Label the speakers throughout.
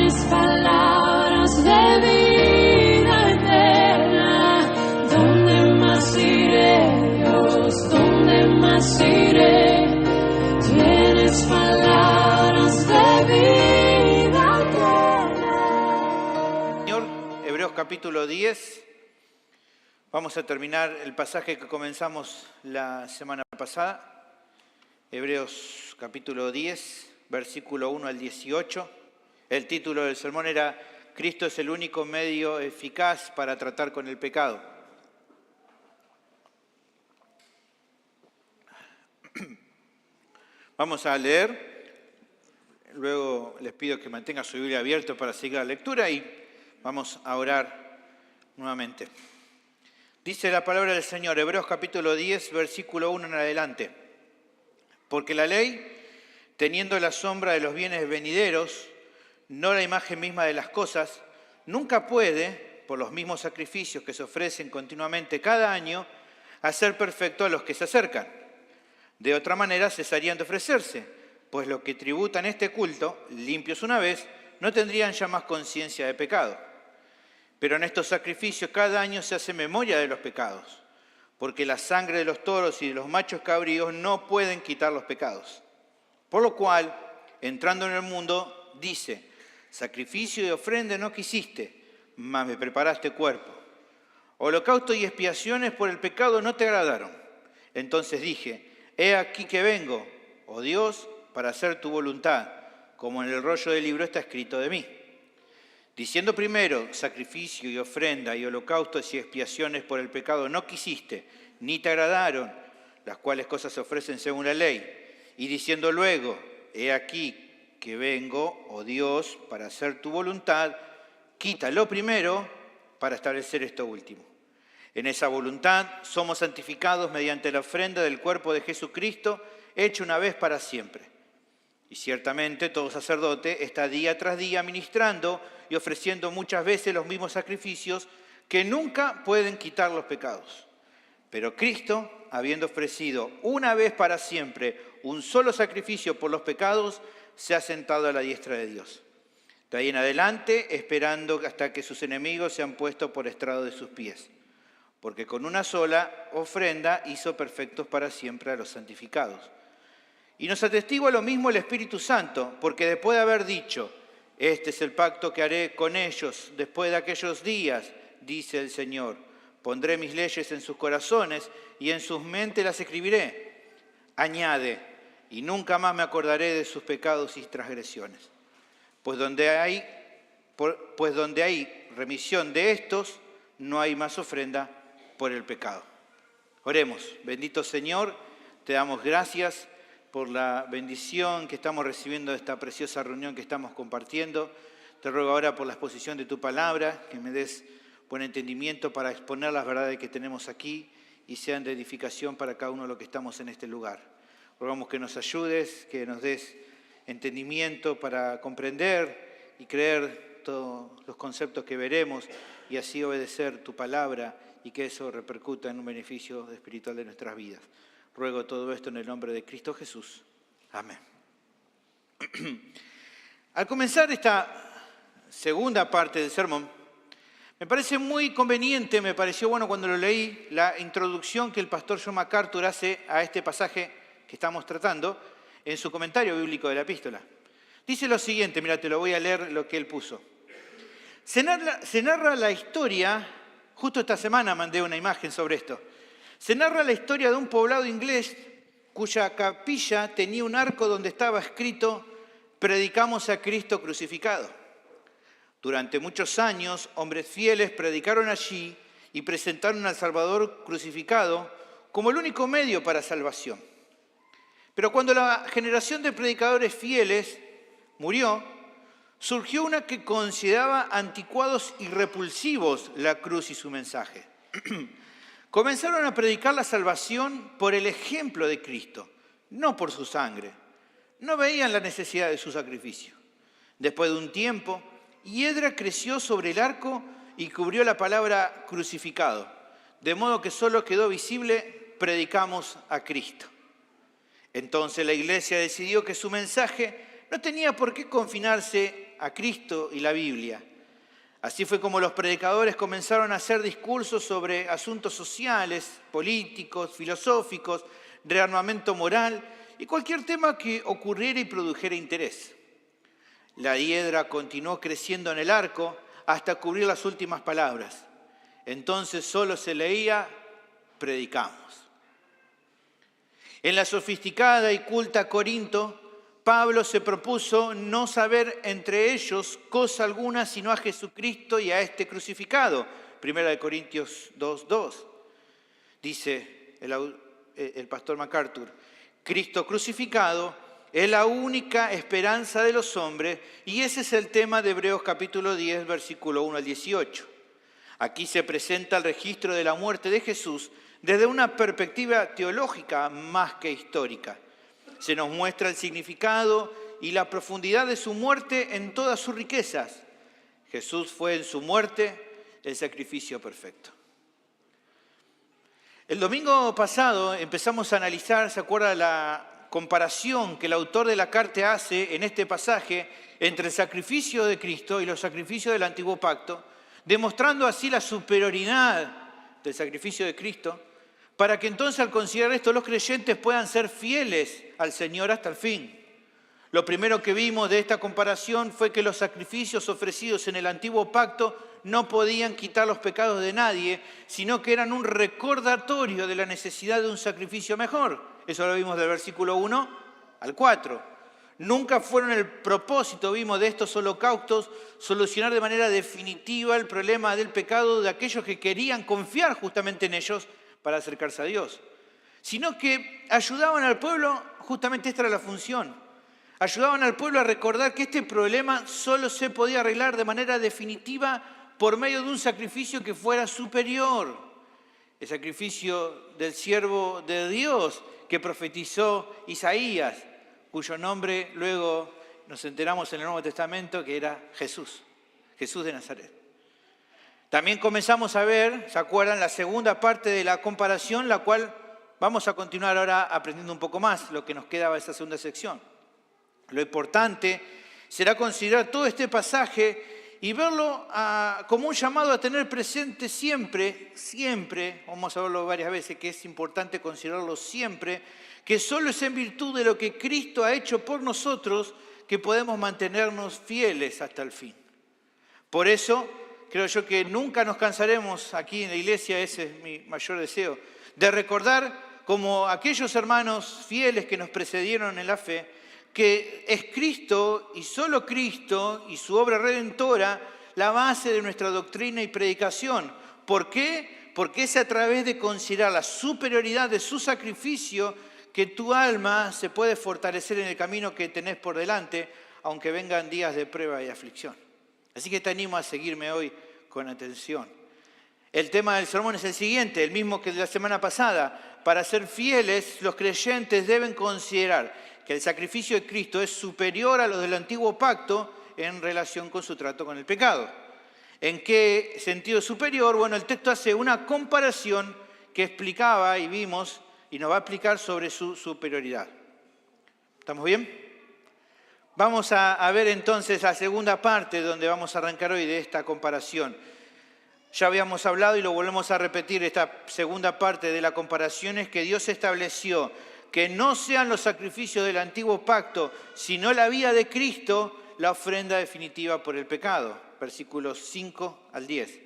Speaker 1: Tienes palabras de vida eterna. ¿Dónde más iré, Dios? ¿Dónde más iré? Tienes palabras de vida eterna.
Speaker 2: Señor, Hebreos capítulo 10. Vamos a terminar el pasaje que comenzamos la semana pasada. Hebreos capítulo 10, versículo 1 al 18. El título del sermón era Cristo es el único medio eficaz para tratar con el pecado. Vamos a leer, luego les pido que mantengan su Biblia abierta para seguir la lectura y vamos a orar nuevamente. Dice la palabra del Señor, Hebreos capítulo 10, versículo 1 en adelante. Porque la ley, teniendo la sombra de los bienes venideros, no la imagen misma de las cosas, nunca puede, por los mismos sacrificios que se ofrecen continuamente cada año, hacer perfecto a los que se acercan. De otra manera cesarían de ofrecerse, pues los que tributan este culto, limpios una vez, no tendrían ya más conciencia de pecado. Pero en estos sacrificios cada año se hace memoria de los pecados, porque la sangre de los toros y de los machos cabríos no pueden quitar los pecados. Por lo cual, entrando en el mundo, dice, sacrificio y ofrenda no quisiste, mas me preparaste cuerpo. Holocausto y expiaciones por el pecado no te agradaron. Entonces dije, he aquí que vengo, oh Dios, para hacer tu voluntad, como en el rollo del libro está escrito de mí. Diciendo primero, sacrificio y ofrenda y holocaustos y expiaciones por el pecado no quisiste, ni te agradaron, las cuales cosas se ofrecen según la ley. Y diciendo luego, he aquí que vengo, oh Dios, para hacer tu voluntad, quita lo primero para establecer esto último. En esa voluntad somos santificados mediante la ofrenda del cuerpo de Jesucristo, hecho una vez para siempre. Y ciertamente todo sacerdote está día tras día ministrando y ofreciendo muchas veces los mismos sacrificios que nunca pueden quitar los pecados. Pero Cristo, habiendo ofrecido una vez para siempre un solo sacrificio por los pecados, se ha sentado a la diestra de Dios. De ahí en adelante, esperando hasta que sus enemigos sean puestos por estrado de sus pies. Porque con una sola ofrenda hizo perfectos para siempre a los santificados. Y nos atestigua lo mismo el Espíritu Santo, porque después de haber dicho, este es el pacto que haré con ellos después de aquellos días, dice el Señor, pondré mis leyes en sus corazones y en sus mentes las escribiré. Añade, y nunca más me acordaré de sus pecados y transgresiones. Pues donde hay remisión de estos, no hay más ofrenda por el pecado. Oremos. Bendito Señor, te damos gracias por la bendición que estamos recibiendo de esta preciosa reunión que estamos compartiendo. Te ruego ahora por la exposición de tu palabra, que me des buen entendimiento para exponer las verdades que tenemos aquí y sean de edificación para cada uno de los que estamos en este lugar. Rogamos que nos ayudes, que nos des entendimiento para comprender y creer todos los conceptos que veremos y así obedecer tu palabra y que eso repercuta en un beneficio espiritual de nuestras vidas. Ruego todo esto en el nombre de Cristo Jesús. Amén. Al comenzar esta segunda parte del sermón, me parece muy conveniente, me pareció bueno cuando lo leí, la introducción que el pastor John MacArthur hace a este pasaje que estamos tratando en su comentario bíblico de la epístola. Dice lo siguiente, mira, te lo voy a leer lo que él puso. Se narra la historia, justo esta semana mandé una imagen sobre esto, se narra la historia de un poblado inglés cuya capilla tenía un arco donde estaba escrito «Predicamos a Cristo crucificado». Durante muchos años, hombres fieles predicaron allí y presentaron al Salvador crucificado como el único medio para salvación. Pero cuando la generación de predicadores fieles murió, surgió una que consideraba anticuados y repulsivos la cruz y su mensaje. Comenzaron a predicar la salvación por el ejemplo de Cristo, no por su sangre. No veían la necesidad de su sacrificio. Después de un tiempo, hiedra creció sobre el arco y cubrió la palabra crucificado, de modo que solo quedó visible, predicamos a Cristo. Entonces la iglesia decidió que su mensaje no tenía por qué confinarse a Cristo y la Biblia. Así fue como los predicadores comenzaron a hacer discursos sobre asuntos sociales, políticos, filosóficos, rearmamento moral y cualquier tema que ocurriera y produjera interés. La hiedra continuó creciendo en el arco hasta cubrir las últimas palabras. Entonces solo se leía, predicamos. En la sofisticada y culta Corinto, Pablo se propuso no saber entre ellos cosa alguna sino a Jesucristo y a este crucificado. 1 Corintios 2:2. Dice el pastor MacArthur, Cristo crucificado es la única esperanza de los hombres y ese es el tema de Hebreos capítulo 10, versículo 1 al 18. Aquí se presenta el registro de la muerte de Jesús desde una perspectiva teológica más que histórica. Se nos muestra el significado y la profundidad de su muerte en todas sus riquezas. Jesús fue en su muerte el sacrificio perfecto. El domingo pasado empezamos a analizar, ¿se acuerda la comparación que el autor de la carta hace en este pasaje entre el sacrificio de Cristo y los sacrificios del Antiguo Pacto, demostrando así la superioridad del sacrificio de Cristo, para que entonces al considerar esto los creyentes puedan ser fieles al Señor hasta el fin. Lo primero que vimos de esta comparación fue que los sacrificios ofrecidos en el Antiguo Pacto no podían quitar los pecados de nadie, sino que eran un recordatorio de la necesidad de un sacrificio mejor. Eso lo vimos del versículo 1 al 4. Nunca fueron el propósito, vimos, de estos holocaustos solucionar de manera definitiva el problema del pecado de aquellos que querían confiar justamente en ellos para acercarse a Dios, sino que ayudaban al pueblo, justamente esta era la función, ayudaban al pueblo a recordar que este problema solo se podía arreglar de manera definitiva por medio de un sacrificio que fuera superior, el sacrificio del siervo de Dios que profetizó Isaías, cuyo nombre luego nos enteramos en el Nuevo Testamento que era Jesús, Jesús de Nazaret. También comenzamos a ver, ¿se acuerdan?, la segunda parte de la comparación, la cual vamos a continuar ahora aprendiendo un poco más, lo que nos quedaba de esta segunda sección. Lo importante será considerar todo este pasaje y verlo como un llamado a tener presente siempre, vamos a verlo varias veces, que es importante considerarlo siempre, que solo es en virtud de lo que Cristo ha hecho por nosotros que podemos mantenernos fieles hasta el fin. Por eso, creo yo que nunca nos cansaremos aquí en la iglesia, ese es mi mayor deseo, de recordar como aquellos hermanos fieles que nos precedieron en la fe, que es Cristo y solo Cristo y su obra redentora la base de nuestra doctrina y predicación. ¿Por qué? Porque es a través de considerar la superioridad de su sacrificio que tu alma se puede fortalecer en el camino que tenés por delante, aunque vengan días de prueba y aflicción. Así que te animo a seguirme hoy con atención. El tema del sermón es el siguiente, el mismo que de la semana pasada. Para ser fieles, los creyentes deben considerar que el sacrificio de Cristo es superior a los del Antiguo Pacto en relación con su trato con el pecado. ¿En qué sentido superior? Bueno, el texto hace una comparación que explicaba y vimos y nos va a explicar sobre su superioridad. ¿Estamos bien? Vamos a ver entonces la segunda parte donde vamos a arrancar hoy de esta comparación. Ya habíamos hablado y lo volvemos a repetir, esta segunda parte de la comparación es que Dios estableció que no sean los sacrificios del Antiguo Pacto, sino la vida de Cristo, la ofrenda definitiva por el pecado. Versículos 5 al 10.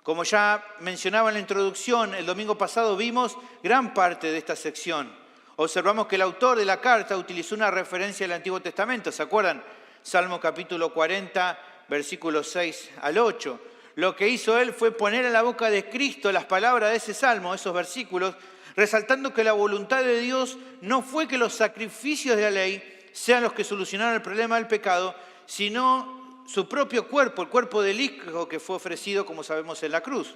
Speaker 2: Como ya mencionaba en la introducción, el domingo pasado vimos gran parte de esta sección. Observamos que el autor de la carta utilizó una referencia al Antiguo Testamento, ¿se acuerdan? Salmo capítulo 40, versículos 6 al 8. Lo que hizo él fue poner en la boca de Cristo las palabras de ese salmo, esos versículos, resaltando que la voluntad de Dios no fue que los sacrificios de la ley sean los que solucionaran el problema del pecado, sino su propio cuerpo, el cuerpo del Hijo que fue ofrecido, como sabemos, en la cruz.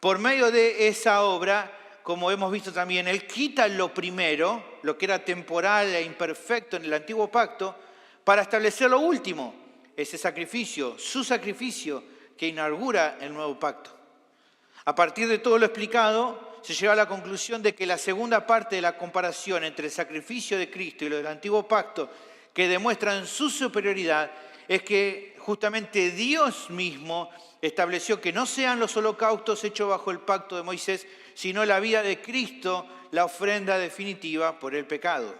Speaker 2: Por medio de esa obra, como hemos visto también, Él quita lo primero, lo que era temporal e imperfecto en el Antiguo Pacto, para establecer lo último, ese sacrificio, su sacrificio que inaugura el nuevo pacto. A partir de todo lo explicado, se llega a la conclusión de que la segunda parte de la comparación entre el sacrificio de Cristo y lo del Antiguo Pacto, que demuestran su superioridad, es que justamente Dios mismo estableció que no sean los holocaustos hechos bajo el pacto de Moisés, sino la vida de Cristo, la ofrenda definitiva por el pecado.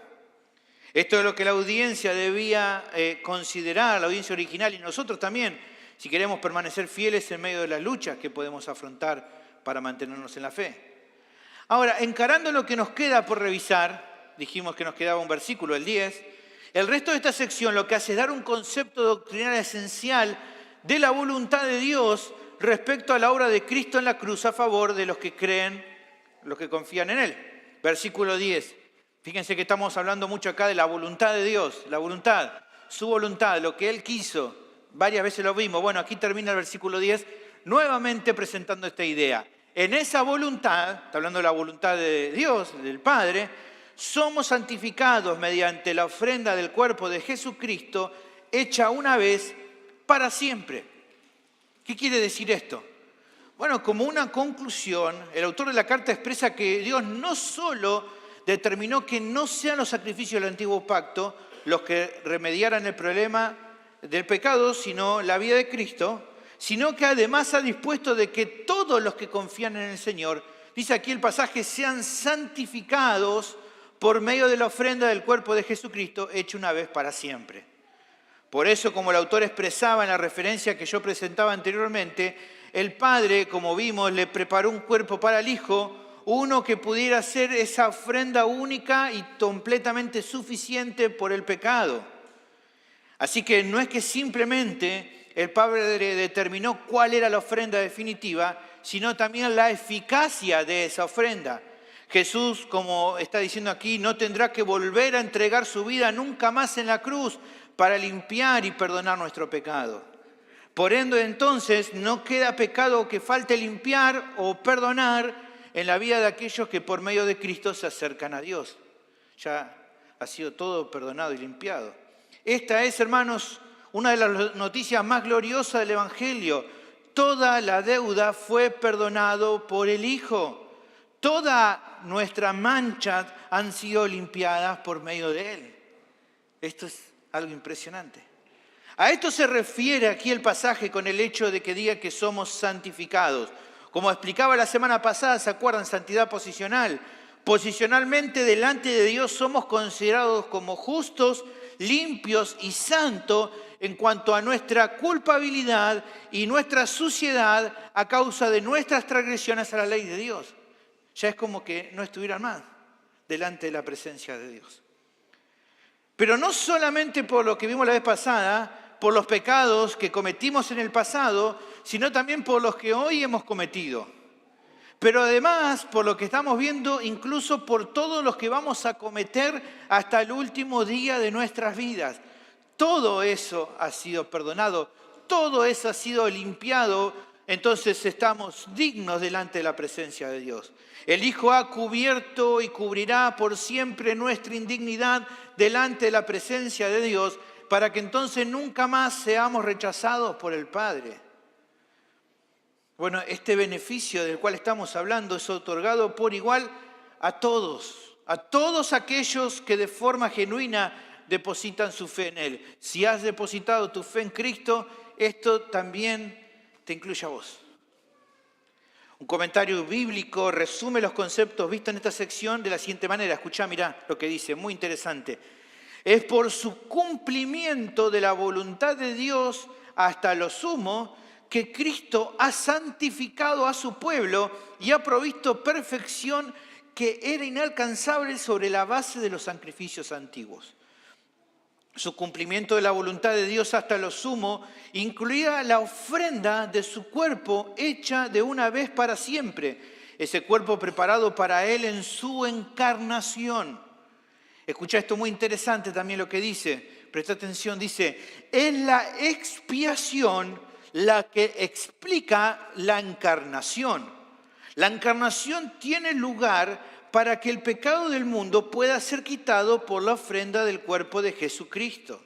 Speaker 2: Esto es lo que la audiencia debía considerar, la audiencia original, y nosotros también, si queremos permanecer fieles en medio de las luchas que podemos afrontar para mantenernos en la fe. Ahora, encarando lo que nos queda por revisar, dijimos que nos quedaba un versículo, el 10, el resto de esta sección lo que hace es dar un concepto doctrinal esencial de la voluntad de Dios respecto a la obra de Cristo en la cruz a favor de los que creen, los que confían en Él. Versículo 10. Fíjense que estamos hablando mucho acá de la voluntad de Dios, la voluntad, su voluntad, lo que Él quiso. Varias veces lo vimos. Bueno, aquí termina el versículo 10, nuevamente presentando esta idea. En esa voluntad, está hablando de la voluntad de Dios, del Padre, somos santificados mediante la ofrenda del cuerpo de Jesucristo, hecha una vez para siempre. ¿Qué quiere decir esto? Bueno, como una conclusión, el autor de la carta expresa que Dios no solo determinó que no sean los sacrificios del antiguo pacto los que remediaran el problema del pecado, sino la vida de Cristo, sino que además ha dispuesto de que todos los que confían en el Señor, dice aquí el pasaje, sean santificados por medio de la ofrenda del cuerpo de Jesucristo, hecho una vez para siempre. Por eso, como el autor expresaba en la referencia que yo presentaba anteriormente, el Padre, como vimos, le preparó un cuerpo para el Hijo, uno que pudiera ser esa ofrenda única y completamente suficiente por el pecado. Así que no es que simplemente el Padre determinó cuál era la ofrenda definitiva, sino también la eficacia de esa ofrenda. Jesús, como está diciendo aquí, no tendrá que volver a entregar su vida nunca más en la cruz para limpiar y perdonar nuestro pecado. Por ende, entonces, no queda pecado que falte limpiar o perdonar en la vida de aquellos que por medio de Cristo se acercan a Dios. Ya ha sido todo perdonado y limpiado. Esta es, hermanos, una de las noticias más gloriosas del Evangelio. Toda la deuda fue perdonado por el Hijo. Todas nuestras manchas han sido limpiadas por medio de Él. Esto es algo impresionante. A esto se refiere aquí el pasaje con el hecho de que diga que somos santificados. Como explicaba la semana pasada, ¿se acuerdan? Santidad posicional. Posicionalmente delante de Dios somos considerados como justos, limpios y santos en cuanto a nuestra culpabilidad y nuestra suciedad a causa de nuestras transgresiones a la ley de Dios. Ya es como que no estuvieran más delante de la presencia de Dios. Pero no solamente por lo que vimos la vez pasada, por los pecados que cometimos en el pasado, sino también por los que hoy hemos cometido. Pero además, por lo que estamos viendo, incluso por todos los que vamos a cometer hasta el último día de nuestras vidas. Todo eso ha sido perdonado, todo eso ha sido limpiado, entonces estamos dignos delante de la presencia de Dios. El Hijo ha cubierto y cubrirá por siempre nuestra indignidad delante de la presencia de Dios, para que entonces nunca más seamos rechazados por el Padre. Bueno, este beneficio del cual estamos hablando es otorgado por igual a todos aquellos que de forma genuina depositan su fe en Él. Si has depositado tu fe en Cristo, esto también te incluye a vos. Un comentario bíblico resume los conceptos vistos en esta sección de la siguiente manera. Escuchá, mirá lo que dice, muy interesante. Es por su cumplimiento de la voluntad de Dios hasta lo sumo que Cristo ha santificado a su pueblo y ha provisto perfección que era inalcanzable sobre la base de los sacrificios antiguos. Su cumplimiento de la voluntad de Dios hasta lo sumo incluía la ofrenda de su cuerpo hecha de una vez para siempre. Ese cuerpo preparado para Él en su encarnación. Escucha esto muy interesante también lo que dice. Presta atención, dice, es la expiación la que explica la encarnación. La encarnación tiene lugar para que el pecado del mundo pueda ser quitado por la ofrenda del cuerpo de Jesucristo.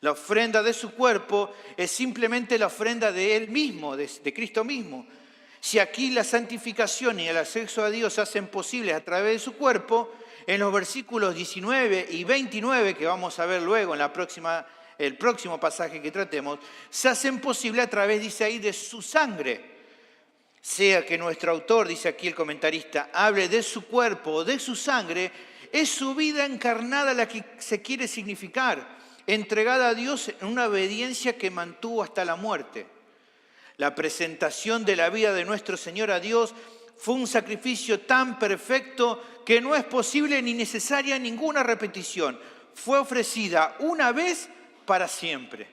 Speaker 2: La ofrenda de su cuerpo es simplemente la ofrenda de Él mismo, de Cristo mismo. Si aquí la santificación y el acceso a Dios se hacen posibles a través de su cuerpo, en los versículos 19 y 29, que vamos a ver luego en la próxima el próximo pasaje que tratemos, se hacen posible a través, dice ahí, de su sangre. Sea que nuestro autor, dice aquí el comentarista, hable de su cuerpo o de su sangre, es su vida encarnada la que se quiere significar, entregada a Dios en una obediencia que mantuvo hasta la muerte. La presentación de la vida de nuestro Señor a Dios fue un sacrificio tan perfecto que no es posible ni necesaria ninguna repetición. Fue ofrecida una vez para siempre.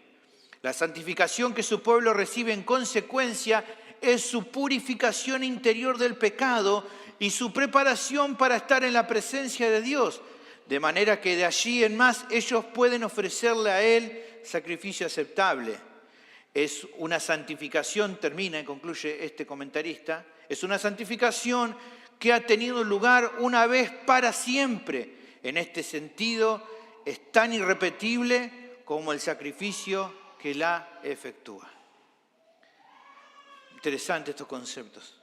Speaker 2: La santificación que su pueblo recibe en consecuencia es su purificación interior del pecado y su preparación para estar en la presencia de Dios, de manera que de allí en más ellos pueden ofrecerle a Él sacrificio aceptable. Es una santificación, termina y concluye este comentarista, es una santificación que ha tenido lugar una vez para siempre. En este sentido, es tan irrepetible como el sacrificio que la efectúa. Interesantes estos conceptos.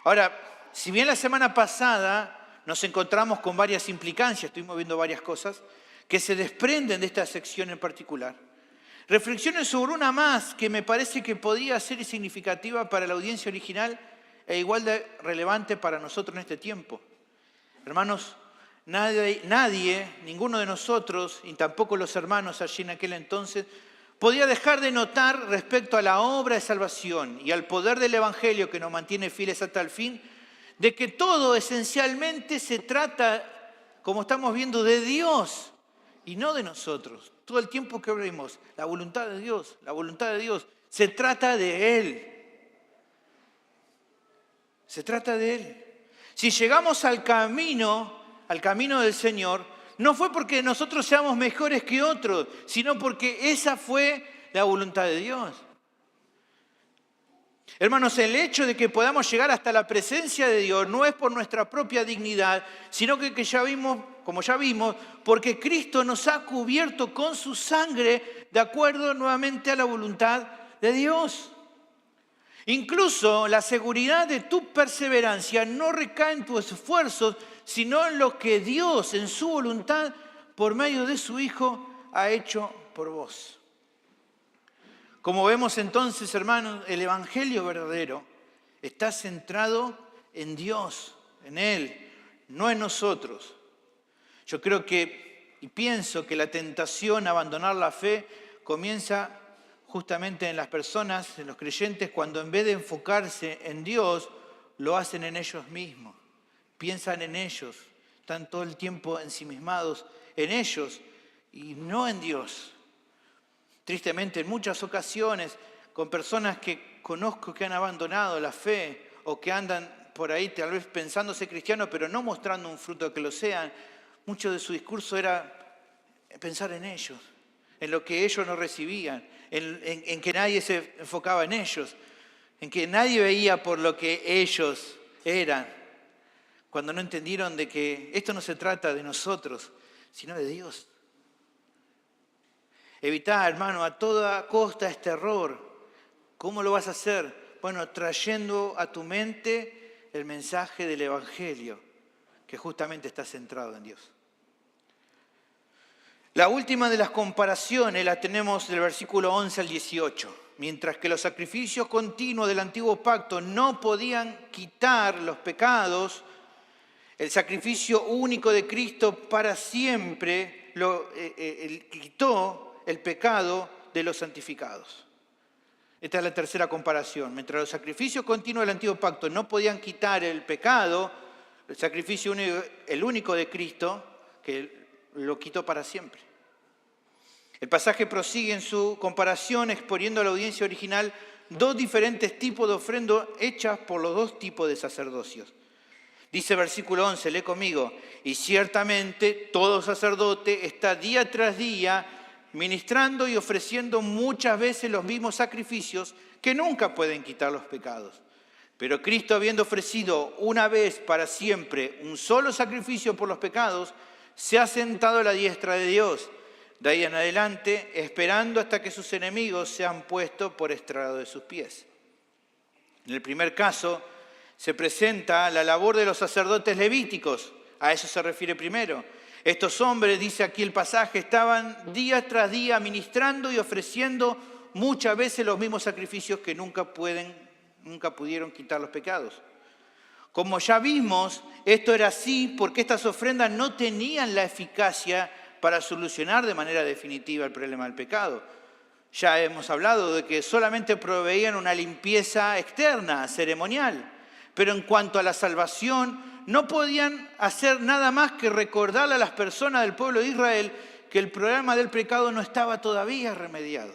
Speaker 2: Ahora, si bien la semana pasada nos encontramos con varias implicancias, estuvimos viendo varias cosas que se desprenden de esta sección en particular, reflexionen sobre una más que me parece que podría ser significativa para la audiencia original e igual de relevante para nosotros en este tiempo. Hermanos, nadie, ninguno de nosotros, y tampoco los hermanos allí en aquel entonces, podía dejar de notar respecto a la obra de salvación y al poder del Evangelio que nos mantiene fieles hasta el fin, de que todo esencialmente se trata, como estamos viendo, de Dios y no de nosotros. Todo el tiempo que vemos, la voluntad de Dios, se trata de Él. Se trata de Él. Si llegamos al camino del Señor, no fue porque nosotros seamos mejores que otros, sino porque esa fue la voluntad de Dios. Hermanos, el hecho de que podamos llegar hasta la presencia de Dios no es por nuestra propia dignidad, sino que ya vimos, porque Cristo nos ha cubierto con su sangre de acuerdo nuevamente a la voluntad de Dios. Incluso la seguridad de tu perseverancia no recae en tus esfuerzos, sino en lo que Dios, en su voluntad, por medio de su Hijo, ha hecho por vos. Como vemos entonces, hermanos, el Evangelio verdadero está centrado en Dios, en Él, no en nosotros. Yo creo y pienso que la tentación a abandonar la fe comienza justamente en las personas, en los creyentes, cuando en vez de enfocarse en Dios, lo hacen en ellos mismos. Piensan en ellos, están todo el tiempo ensimismados en ellos y no en Dios. Tristemente, en muchas ocasiones, con personas que conozco que han abandonado la fe o que andan por ahí tal vez pensándose cristianos, pero no mostrando un fruto de que lo sean, mucho de su discurso era pensar en ellos, en lo que ellos no recibían, en que nadie se enfocaba en ellos, en que nadie veía por lo que ellos eran, cuando no entendieron de que esto no se trata de nosotros, sino de Dios. Evitar, hermano, a toda costa este error. ¿Cómo lo vas a hacer? Bueno, trayendo a tu mente el mensaje del Evangelio, que justamente está centrado en Dios. La última de las comparaciones la tenemos del versículo 11 al 18. Mientras que los sacrificios continuos del antiguo pacto no podían quitar los pecados, el sacrificio único de Cristo para siempre quitó el pecado de los santificados. Esta es la tercera comparación. Mientras los sacrificios continuos del antiguo pacto no podían quitar el pecado, el sacrificio único, el único de Cristo, que lo quitó para siempre. El pasaje prosigue en su comparación exponiendo a la audiencia original dos diferentes tipos de ofrendas hechas por los dos tipos de sacerdocios. Dice versículo 11, lee conmigo, y ciertamente todo sacerdote está día tras día ministrando y ofreciendo muchas veces los mismos sacrificios que nunca pueden quitar los pecados. Pero Cristo, habiendo ofrecido una vez para siempre un solo sacrificio por los pecados, se ha sentado a la diestra de Dios, de ahí en adelante, esperando hasta que sus enemigos sean puestos por estrado de sus pies. En el primer caso, se presenta la labor de los sacerdotes levíticos, a eso se refiere primero. Estos hombres, dice aquí el pasaje, estaban día tras día ministrando y ofreciendo muchas veces los mismos sacrificios que nunca pudieron quitar los pecados. Como ya vimos, esto era así porque estas ofrendas no tenían la eficacia para solucionar de manera definitiva el problema del pecado. Ya hemos hablado de que solamente proveían una limpieza externa, ceremonial, pero en cuanto a la salvación, no podían hacer nada más que recordarle a las personas del pueblo de Israel que el problema del pecado no estaba todavía remediado.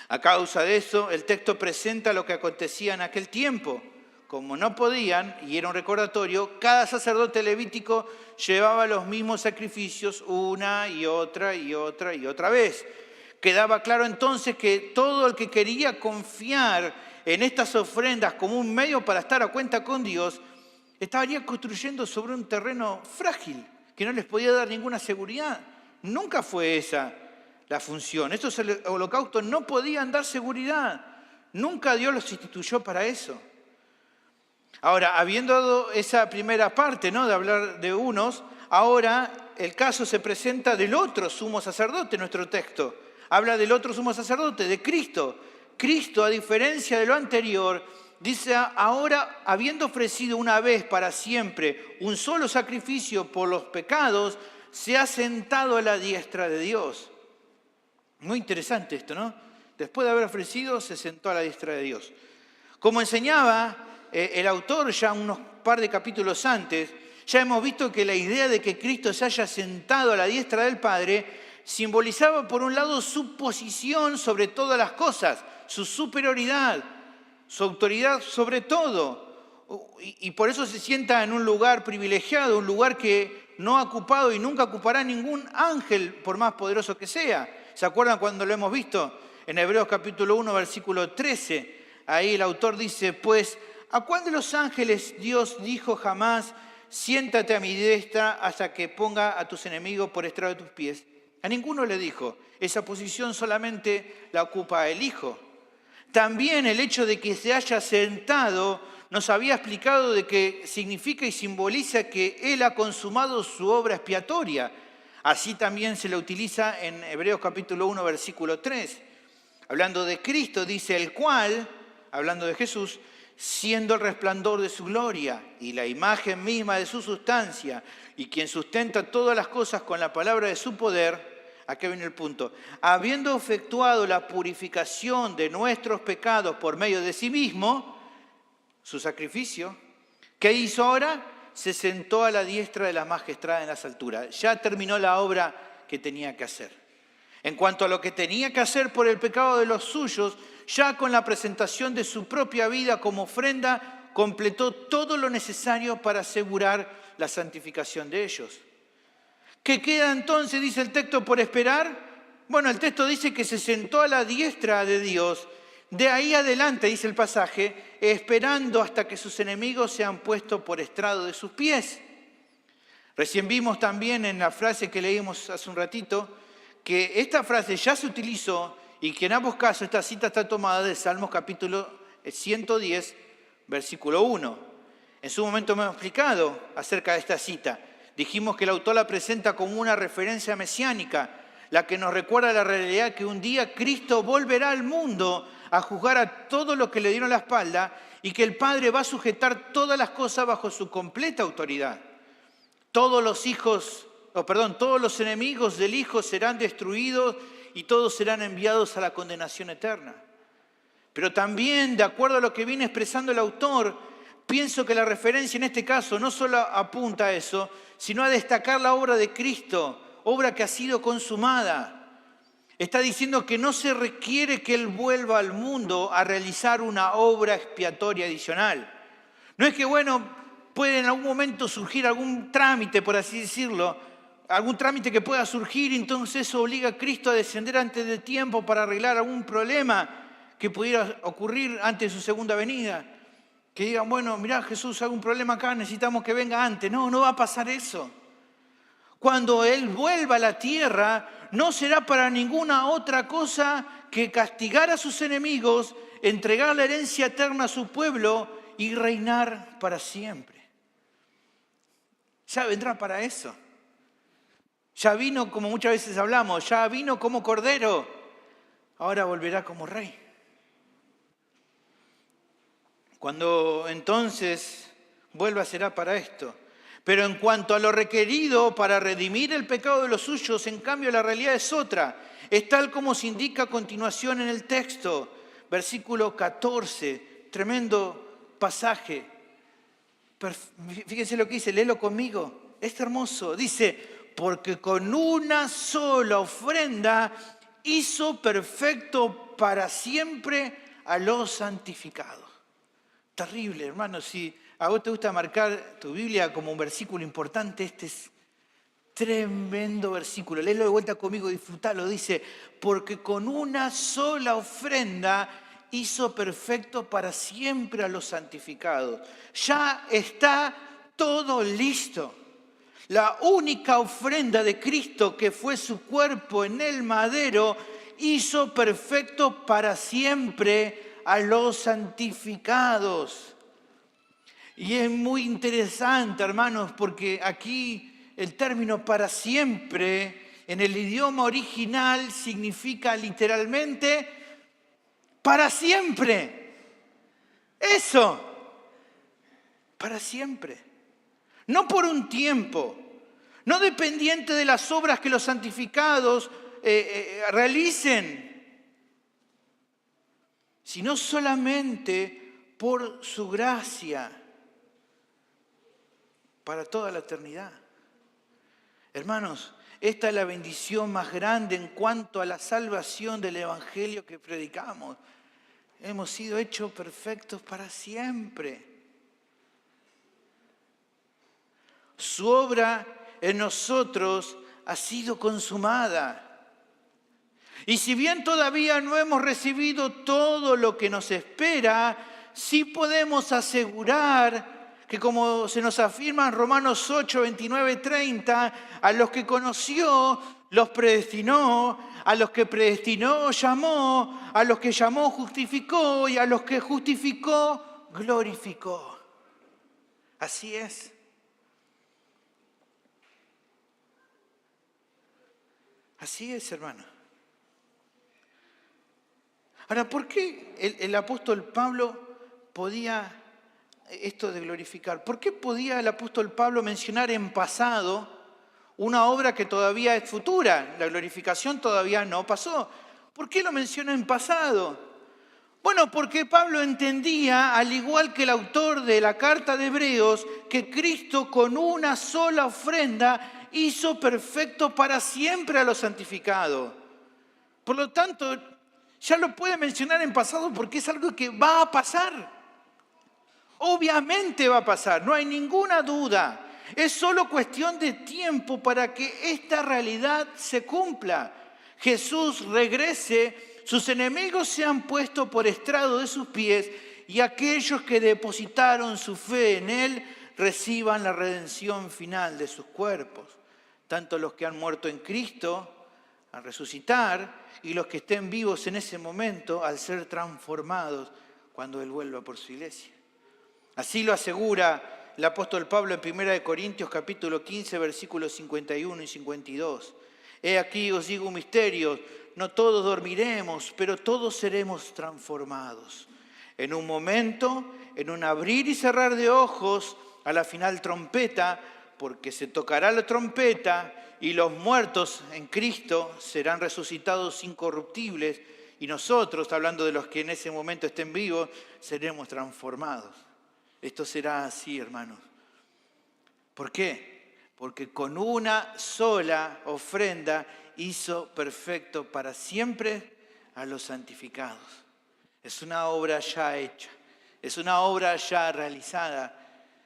Speaker 2: A causa de eso, el texto presenta lo que acontecía en aquel tiempo. Como no podían, y era un recordatorio, cada sacerdote levítico llevaba los mismos sacrificios una y otra y otra y otra vez. Quedaba claro entonces que todo el que quería confiar en estas ofrendas como un medio para estar a cuenta con Dios, estaría construyendo sobre un terreno frágil, que no les podía dar ninguna seguridad. Nunca fue esa la función. Estos holocaustos no podían dar seguridad. Nunca Dios los instituyó para eso. Ahora, habiendo dado esa primera parte, ¿no?, de hablar de unos, ahora el caso se presenta del otro sumo sacerdote, nuestro texto. Habla del otro sumo sacerdote, de Cristo. Cristo, a diferencia de lo anterior, dice, ahora, habiendo ofrecido una vez para siempre un solo sacrificio por los pecados, se ha sentado a la diestra de Dios. Muy interesante esto, ¿no? Después de haber ofrecido, se sentó a la diestra de Dios. Como enseñaba el autor ya unos par de capítulos antes, ya hemos visto que la idea de que Cristo se haya sentado a la diestra del Padre simbolizaba, por un lado, su posición sobre todas las cosas, su superioridad, su autoridad sobre todo. Y por eso se sienta en un lugar privilegiado, un lugar que no ha ocupado y nunca ocupará ningún ángel, por más poderoso que sea. ¿Se acuerdan cuando lo hemos visto? En Hebreos capítulo 1, versículo 13. Ahí el autor dice, pues, ¿a cuál de los ángeles Dios dijo jamás, siéntate a mi diestra hasta que ponga a tus enemigos por estrado de tus pies? A ninguno le dijo, esa posición solamente la ocupa el Hijo. También el hecho de que se haya sentado nos había explicado de que significa y simboliza que Él ha consumado su obra expiatoria. Así también se la utiliza en Hebreos capítulo 1, versículo 3. Hablando de Cristo, dice el cual, hablando de Jesús, siendo el resplandor de su gloria y la imagen misma de su sustancia, y quien sustenta todas las cosas con la palabra de su poder. Aquí viene el punto. Habiendo efectuado la purificación de nuestros pecados por medio de sí mismo, su sacrificio, ¿qué hizo ahora? Se sentó a la diestra de la majestad en las alturas. Ya terminó la obra que tenía que hacer. En cuanto a lo que tenía que hacer por el pecado de los suyos, ya con la presentación de su propia vida como ofrenda, completó todo lo necesario para asegurar la santificación de ellos. ¿Qué queda entonces, dice el texto, por esperar? Bueno, el texto dice que se sentó a la diestra de Dios. De ahí adelante, dice el pasaje, esperando hasta que sus enemigos sean puestos por estrado de sus pies. Recién vimos también en la frase que leímos hace un ratito, que esta frase ya se utilizó y que en ambos casos esta cita está tomada de Salmos capítulo 110, versículo 1. En su momento me hemos explicado acerca de esta cita. Dijimos que el autor la presenta como una referencia mesiánica, la que nos recuerda la realidad que un día Cristo volverá al mundo a juzgar a todo lo que le dieron la espalda y que el Padre va a sujetar todas las cosas bajo su completa autoridad. Todos los enemigos del Hijo serán destruidos y todos serán enviados a la condenación eterna. Pero también, de acuerdo a lo que viene expresando el autor, pienso que la referencia en este caso no solo apunta a eso, sino a destacar la obra de Cristo, obra que ha sido consumada. Está diciendo que no se requiere que Él vuelva al mundo a realizar una obra expiatoria adicional. No es que, puede en algún momento surgir algún trámite, por así decirlo, algún trámite que pueda surgir, y entonces eso obliga a Cristo a descender antes de tiempo para arreglar algún problema que pudiera ocurrir antes de su segunda venida. Que digan, mirá Jesús, hay un problema acá, necesitamos que venga antes. No, no va a pasar eso. Cuando Él vuelva a la tierra, no será para ninguna otra cosa que castigar a sus enemigos, entregar la herencia eterna a su pueblo y reinar para siempre. Ya vendrá para eso. Ya vino, como muchas veces hablamos, ya vino como cordero, ahora volverá como rey. Cuando entonces vuelva será para esto. Pero en cuanto a lo requerido para redimir el pecado de los suyos, en cambio la realidad es otra. Es tal como se indica a continuación en el texto, versículo 14, tremendo pasaje. Fíjense lo que dice, léelo conmigo, es hermoso. Dice, porque con una sola ofrenda hizo perfecto para siempre a los santificados. Terrible, hermano, si a vos te gusta marcar tu Biblia como un versículo importante, este es tremendo versículo. Léelo de vuelta conmigo, disfrutalo. Dice, porque con una sola ofrenda hizo perfecto para siempre a los santificados. Ya está todo listo. La única ofrenda de Cristo, que fue su cuerpo en el madero, hizo perfecto para siempre a los santificados. Y es muy interesante, hermanos, porque aquí el término para siempre en el idioma original significa literalmente para siempre. Eso, para siempre. No por un tiempo, no dependiente de las obras que los santificados realicen, sino solamente por su gracia, para toda la eternidad. Hermanos, esta es la bendición más grande en cuanto a la salvación del Evangelio que predicamos. Hemos sido hechos perfectos para siempre. Su obra en nosotros ha sido consumada. Y si bien todavía no hemos recibido todo lo que nos espera, sí podemos asegurar que, como se nos afirma en Romanos 8, 29, 30, a los que conoció, los predestinó, a los que predestinó, llamó, a los que llamó, justificó, y a los que justificó, glorificó. Así es. Así es, hermano. Ahora, ¿por qué el apóstol Pablo podía esto de glorificar? ¿Por qué podía el apóstol Pablo mencionar en pasado una obra que todavía es futura? La glorificación todavía no pasó. ¿Por qué lo menciona en pasado? Bueno, porque Pablo entendía, al igual que el autor de la carta de Hebreos, que Cristo con una sola ofrenda hizo perfecto para siempre a los santificados. Por lo tanto, ya lo puede mencionar en pasado porque es algo que va a pasar. Obviamente va a pasar, no hay ninguna duda. Es solo cuestión de tiempo para que esta realidad se cumpla. Jesús regrese, sus enemigos sean puestos por estrado de sus pies y aquellos que depositaron su fe en Él reciban la redención final de sus cuerpos. Tanto los que han muerto en Cristo al resucitar y los que estén vivos en ese momento al ser transformados cuando Él vuelva por su iglesia. Así lo asegura el apóstol Pablo en 1 Corintios capítulo 15, versículos 51 y 52. He aquí os digo un misterio, no todos dormiremos, pero todos seremos transformados. En un momento, en un abrir y cerrar de ojos, a la final trompeta, porque se tocará la trompeta y los muertos en Cristo serán resucitados incorruptibles y nosotros, hablando de los que en ese momento estén vivos, seremos transformados. Esto será así, hermanos. ¿Por qué? Porque con una sola ofrenda hizo perfecto para siempre a los santificados. Es una obra ya hecha, es una obra ya realizada,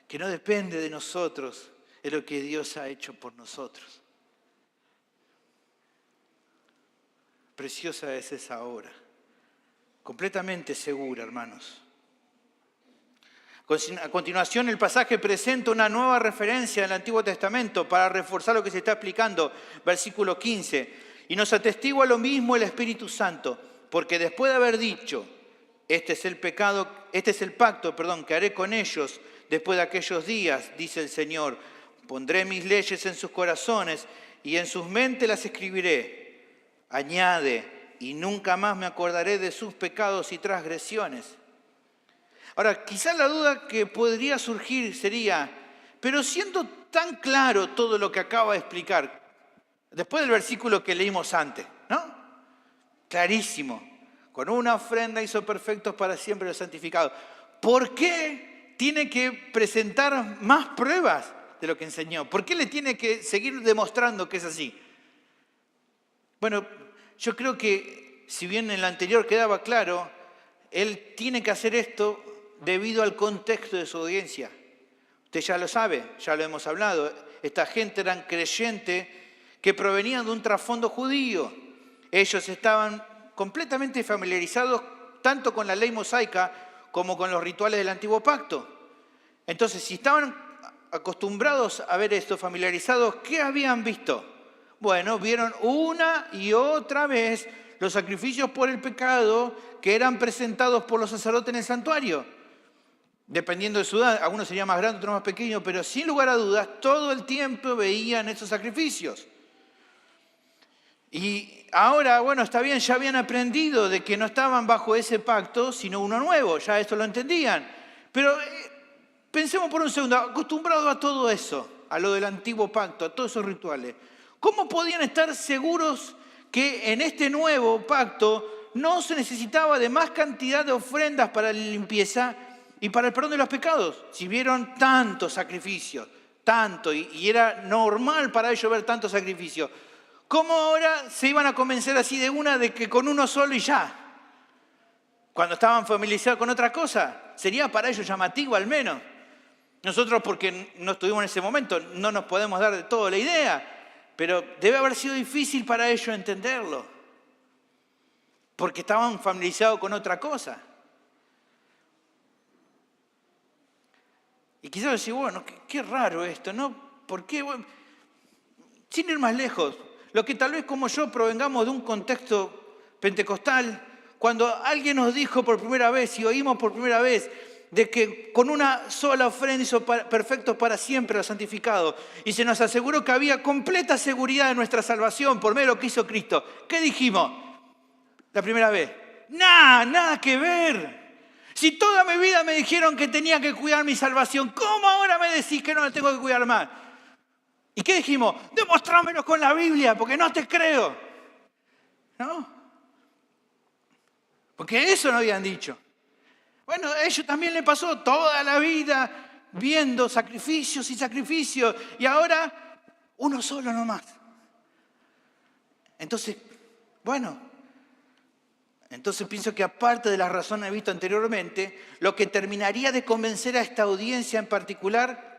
Speaker 2: que no depende de nosotros, es lo que Dios ha hecho por nosotros. Preciosa es esa obra, completamente segura, hermanos. A continuación, el pasaje presenta una nueva referencia del Antiguo Testamento para reforzar lo que se está explicando. Versículo 15. Y nos atestigua lo mismo el Espíritu Santo, porque después de haber dicho, este es el pacto que haré con ellos después de aquellos días, dice el Señor, pondré mis leyes en sus corazones y en sus mentes las escribiré. Añade, y nunca más me acordaré de sus pecados y transgresiones. Ahora, quizás la duda que podría surgir sería, pero siendo tan claro todo lo que acaba de explicar, después del versículo que leímos antes, ¿no? Clarísimo. Con una ofrenda hizo perfectos para siempre los santificados. ¿Por qué tiene que presentar más pruebas de lo que enseñó? ¿Por qué le tiene que seguir demostrando que es así? Bueno, yo creo que si bien en la anterior quedaba claro, él tiene que hacer esto debido al contexto de su audiencia. Usted ya lo sabe, ya lo hemos hablado. Esta gente eran creyentes que provenían de un trasfondo judío. Ellos estaban completamente familiarizados tanto con la ley mosaica como con los rituales del Antiguo Pacto. Entonces, si estaban acostumbrados a ver esto, familiarizados, ¿qué habían visto? Bueno, vieron una y otra vez los sacrificios por el pecado que eran presentados por los sacerdotes en el santuario. Dependiendo de su edad, algunos serían más grandes, otros más pequeños, pero sin lugar a dudas, todo el tiempo veían esos sacrificios. Y ahora, bueno, está bien, ya habían aprendido de que no estaban bajo ese pacto, sino uno nuevo, ya esto lo entendían. Pero pensemos por un segundo, acostumbrados a todo eso, a lo del antiguo pacto, a todos esos rituales, ¿cómo podían estar seguros que en este nuevo pacto no se necesitaba de más cantidad de ofrendas para la limpieza y para el perdón de los pecados? Si vieron tantos sacrificios, tanto, y era normal para ellos ver tantos sacrificios, ¿cómo ahora se iban a convencer así de una de que con uno solo y ya? Cuando estaban familiarizados con otra cosa, sería para ellos llamativo al menos. Nosotros, porque no estuvimos en ese momento, no nos podemos dar de todo la idea, pero debe haber sido difícil para ellos entenderlo, porque estaban familiarizados con otra cosa. Y quizás decir, bueno, qué raro esto, ¿no? ¿Por qué? Bueno, sin ir más lejos, lo que tal vez como yo provengamos de un contexto pentecostal, cuando alguien nos dijo por primera vez y oímos por primera vez de que con una sola ofrenda hizo perfectos para siempre los santificados y se nos aseguró que había completa seguridad de nuestra salvación por medio de lo que hizo Cristo, ¿qué dijimos la primera vez? Nada que ver. Si toda mi vida me dijeron que tenía que cuidar mi salvación, ¿cómo ahora me decís que no la tengo que cuidar más? ¿Y qué dijimos? Demostrámelo con la Biblia, porque no te creo. ¿No? Porque eso no habían dicho. Bueno, a ellos también le pasó toda la vida viendo sacrificios y sacrificios, y ahora uno solo nomás. Entonces, pienso que aparte de las razones vistas anteriormente, lo que terminaría de convencer a esta audiencia en particular,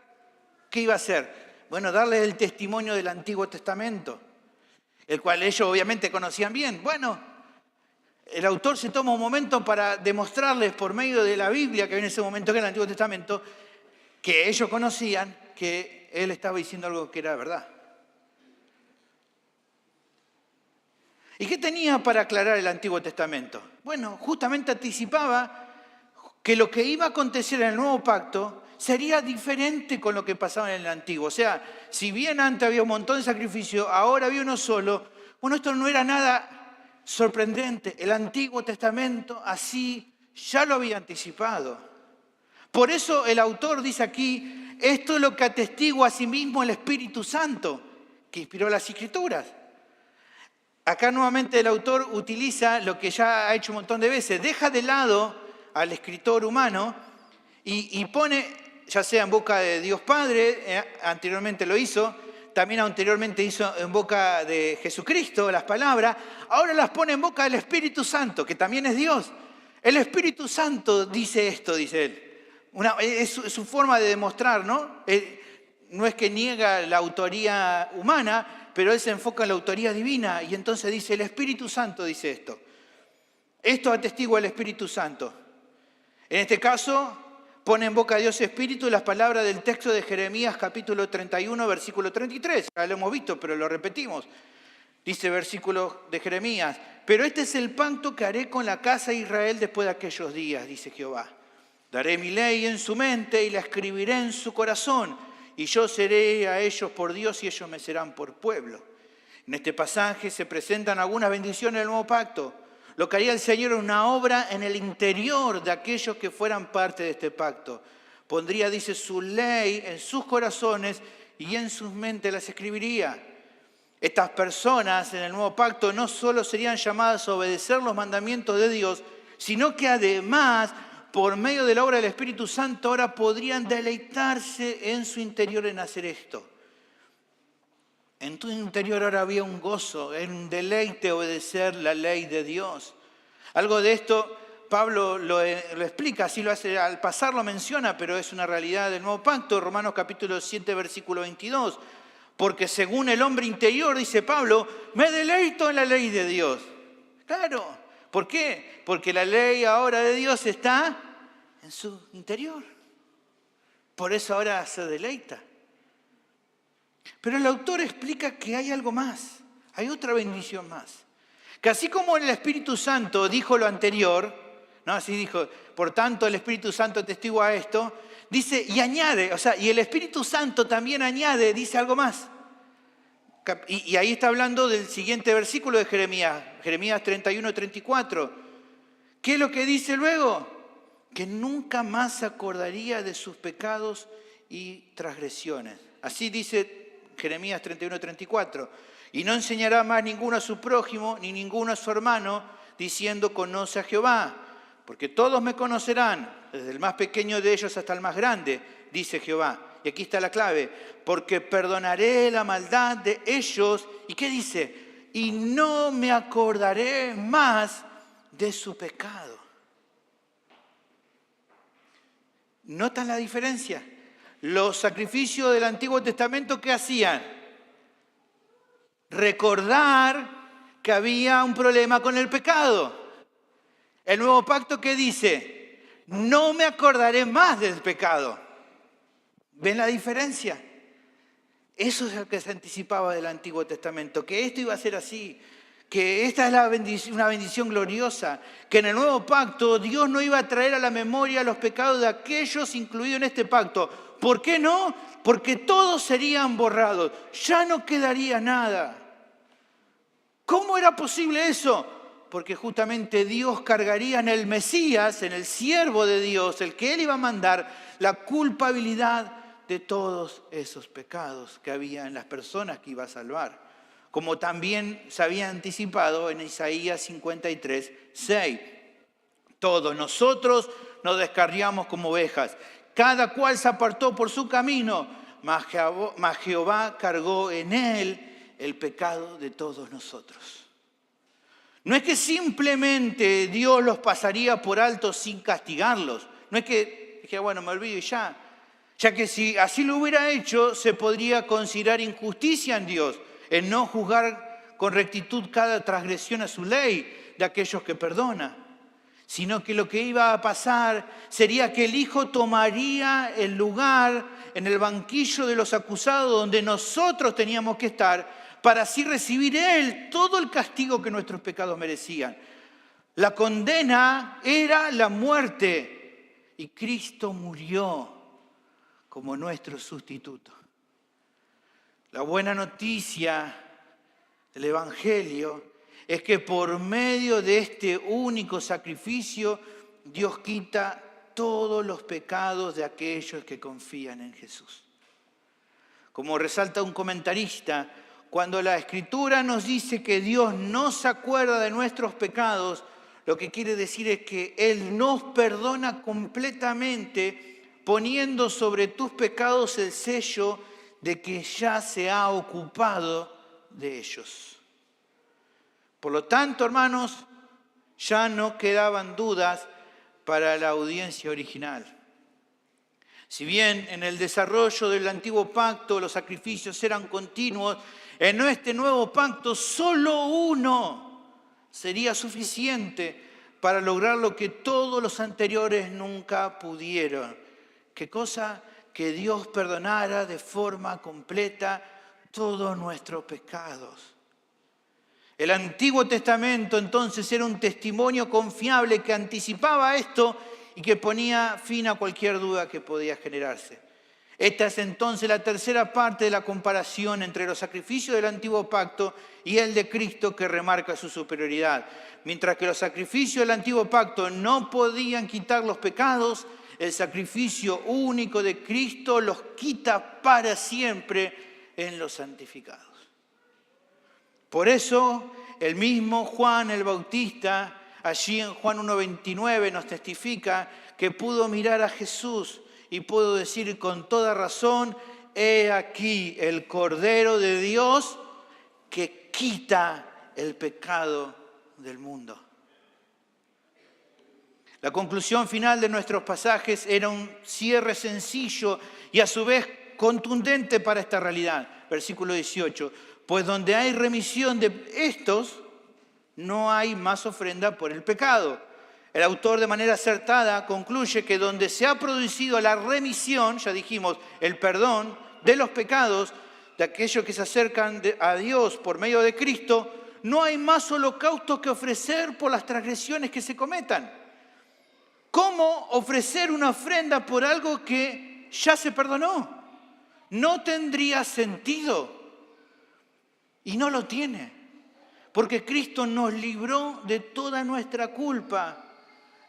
Speaker 2: ¿qué iba a hacer? Bueno, darles el testimonio del Antiguo Testamento, el cual ellos obviamente conocían bien. Bueno, el autor se toma un momento para demostrarles por medio de la Biblia, que en ese momento que era el Antiguo Testamento, que ellos conocían que él estaba diciendo algo que era verdad. ¿Y qué tenía para aclarar el Antiguo Testamento? Bueno, justamente anticipaba que lo que iba a acontecer en el Nuevo Pacto sería diferente con lo que pasaba en el Antiguo. O sea, si bien antes había un montón de sacrificios, ahora había uno solo. Bueno, esto no era nada sorprendente. El Antiguo Testamento así ya lo había anticipado. Por eso el autor dice aquí, esto es lo que atestigua a sí mismo el Espíritu Santo, que inspiró las Escrituras. Acá nuevamente el autor utiliza lo que ya ha hecho un montón de veces. Deja de lado al escritor humano y pone, ya sea en boca de Dios Padre, anteriormente lo hizo, también anteriormente hizo en boca de Jesucristo las palabras, ahora las pone en boca del Espíritu Santo, que también es Dios. El Espíritu Santo dice esto, dice él. Es su forma de demostrar, ¿no? No es que niega la autoría humana, pero él se enfoca en la autoría divina y entonces dice, el Espíritu Santo dice esto. Esto atestigua el Espíritu Santo. En este caso, pone en boca de Dios Espíritu las palabras del texto de Jeremías capítulo 31, versículo 33. Ya lo hemos visto, pero lo repetimos. Dice versículo de Jeremías, pero este es el pacto que haré con la casa de Israel después de aquellos días, dice Jehová. Daré mi ley en su mente y la escribiré en su corazón. y yo seré a ellos por Dios y ellos me serán por pueblo. En este pasaje se presentan algunas bendiciones del nuevo pacto. Lo que haría el Señor era una obra en el interior de aquellos que fueran parte de este pacto. Pondría, dice, su ley en sus corazones y en sus mentes las escribiría. Estas personas en el nuevo pacto no solo serían llamadas a obedecer los mandamientos de Dios, sino que además, por medio de la obra del Espíritu Santo, ahora podrían deleitarse en su interior en hacer esto. En tu interior ahora había un gozo, un deleite obedecer la ley de Dios. Algo de esto Pablo lo explica, así lo hace, al pasar lo menciona, pero es una realidad del nuevo pacto. Romanos capítulo 7, versículo 22. Porque según el hombre interior, dice Pablo, me deleito en la ley de Dios. Claro, ¿por qué? Porque la ley ahora de Dios está en su interior. Por eso ahora se deleita. Pero el autor explica que hay algo más, hay otra bendición más. Que así como el Espíritu Santo dijo lo anterior, ¿no? Así dijo, por tanto el Espíritu Santo testigua esto, dice y añade, y el Espíritu Santo también añade, dice algo más. Y ahí está hablando del siguiente versículo de Jeremías 31, 34. ¿Qué es lo que dice luego? Que nunca más se acordaría de sus pecados y transgresiones. Así dice Jeremías 31, 34. Y no enseñará más ninguno a su prójimo, ni ninguno a su hermano, diciendo, conoce a Jehová. Porque todos me conocerán, desde el más pequeño de ellos hasta el más grande, dice Jehová. Y aquí está la clave. Porque perdonaré la maldad de ellos. ¿Y qué dice? Y no me acordaré más de su pecado. ¿Notan la diferencia? Los sacrificios del Antiguo Testamento, ¿qué hacían? Recordar que había un problema con el pecado. El nuevo pacto, ¿qué dice? No me acordaré más del pecado. ¿Ven la diferencia? Eso es lo que se anticipaba del Antiguo Testamento, que esto iba a ser así, que esta es una bendición gloriosa, que en el nuevo pacto Dios no iba a traer a la memoria los pecados de aquellos incluidos en este pacto. ¿Por qué no? Porque todos serían borrados, ya no quedaría nada. ¿Cómo era posible eso? Porque justamente Dios cargaría en el Mesías, en el siervo de Dios, el que Él iba a mandar, la culpabilidad de todos esos pecados que había en las personas que iba a salvar. Como también se había anticipado en Isaías 53, 6. Todos nosotros nos descarriamos como ovejas, cada cual se apartó por su camino, mas Jehová cargó en él el pecado de todos nosotros. No es que simplemente Dios los pasaría por alto sin castigarlos. No es que dije, bueno, me olvido y ya. Ya que si así lo hubiera hecho, se podría considerar injusticia en Dios, en no juzgar con rectitud cada transgresión a su ley de aquellos que perdona. Sino que lo que iba a pasar sería que el Hijo tomaría el lugar en el banquillo de los acusados donde nosotros teníamos que estar, para así recibir Él todo el castigo que nuestros pecados merecían. La condena era la muerte y Cristo murió como nuestro sustituto. La buena noticia del Evangelio es que por medio de este único sacrificio Dios quita todos los pecados de aquellos que confían en Jesús. Como resalta un comentarista, cuando la Escritura nos dice que Dios no se acuerda de nuestros pecados, lo que quiere decir es que Él nos perdona completamente, poniendo sobre tus pecados el sello de que ya se ha ocupado de ellos. Por lo tanto, hermanos, ya no quedaban dudas para la audiencia original. Si bien en el desarrollo del antiguo pacto los sacrificios eran continuos, en este nuevo pacto solo uno sería suficiente para lograr lo que todos los anteriores nunca pudieron. ¿Qué cosa? Que Dios perdonara de forma completa todos nuestros pecados. El Antiguo Testamento entonces era un testimonio confiable que anticipaba esto y que ponía fin a cualquier duda que podía generarse. Esta es entonces la tercera parte de la comparación entre los sacrificios del antiguo pacto y el de Cristo, que remarca su superioridad. Mientras que los sacrificios del antiguo pacto no podían quitar los pecados, el sacrificio único de Cristo los quita para siempre en los santificados. Por eso el mismo Juan el Bautista, allí en Juan 1:29, nos testifica que pudo mirar a Jesús y pudo decir con toda razón: he aquí el Cordero de Dios que quita el pecado del mundo. La conclusión final de nuestros pasajes era un cierre sencillo y a su vez contundente para esta realidad. Versículo 18. Pues donde hay remisión de estos, no hay más ofrenda por el pecado. El autor de manera acertada concluye que donde se ha producido la remisión, ya dijimos, el perdón de los pecados de aquellos que se acercan a Dios por medio de Cristo, no hay más holocausto que ofrecer por las transgresiones que se cometan. ¿Cómo ofrecer una ofrenda por algo que ya se perdonó? No tendría sentido. Y no lo tiene. Porque Cristo nos libró de toda nuestra culpa.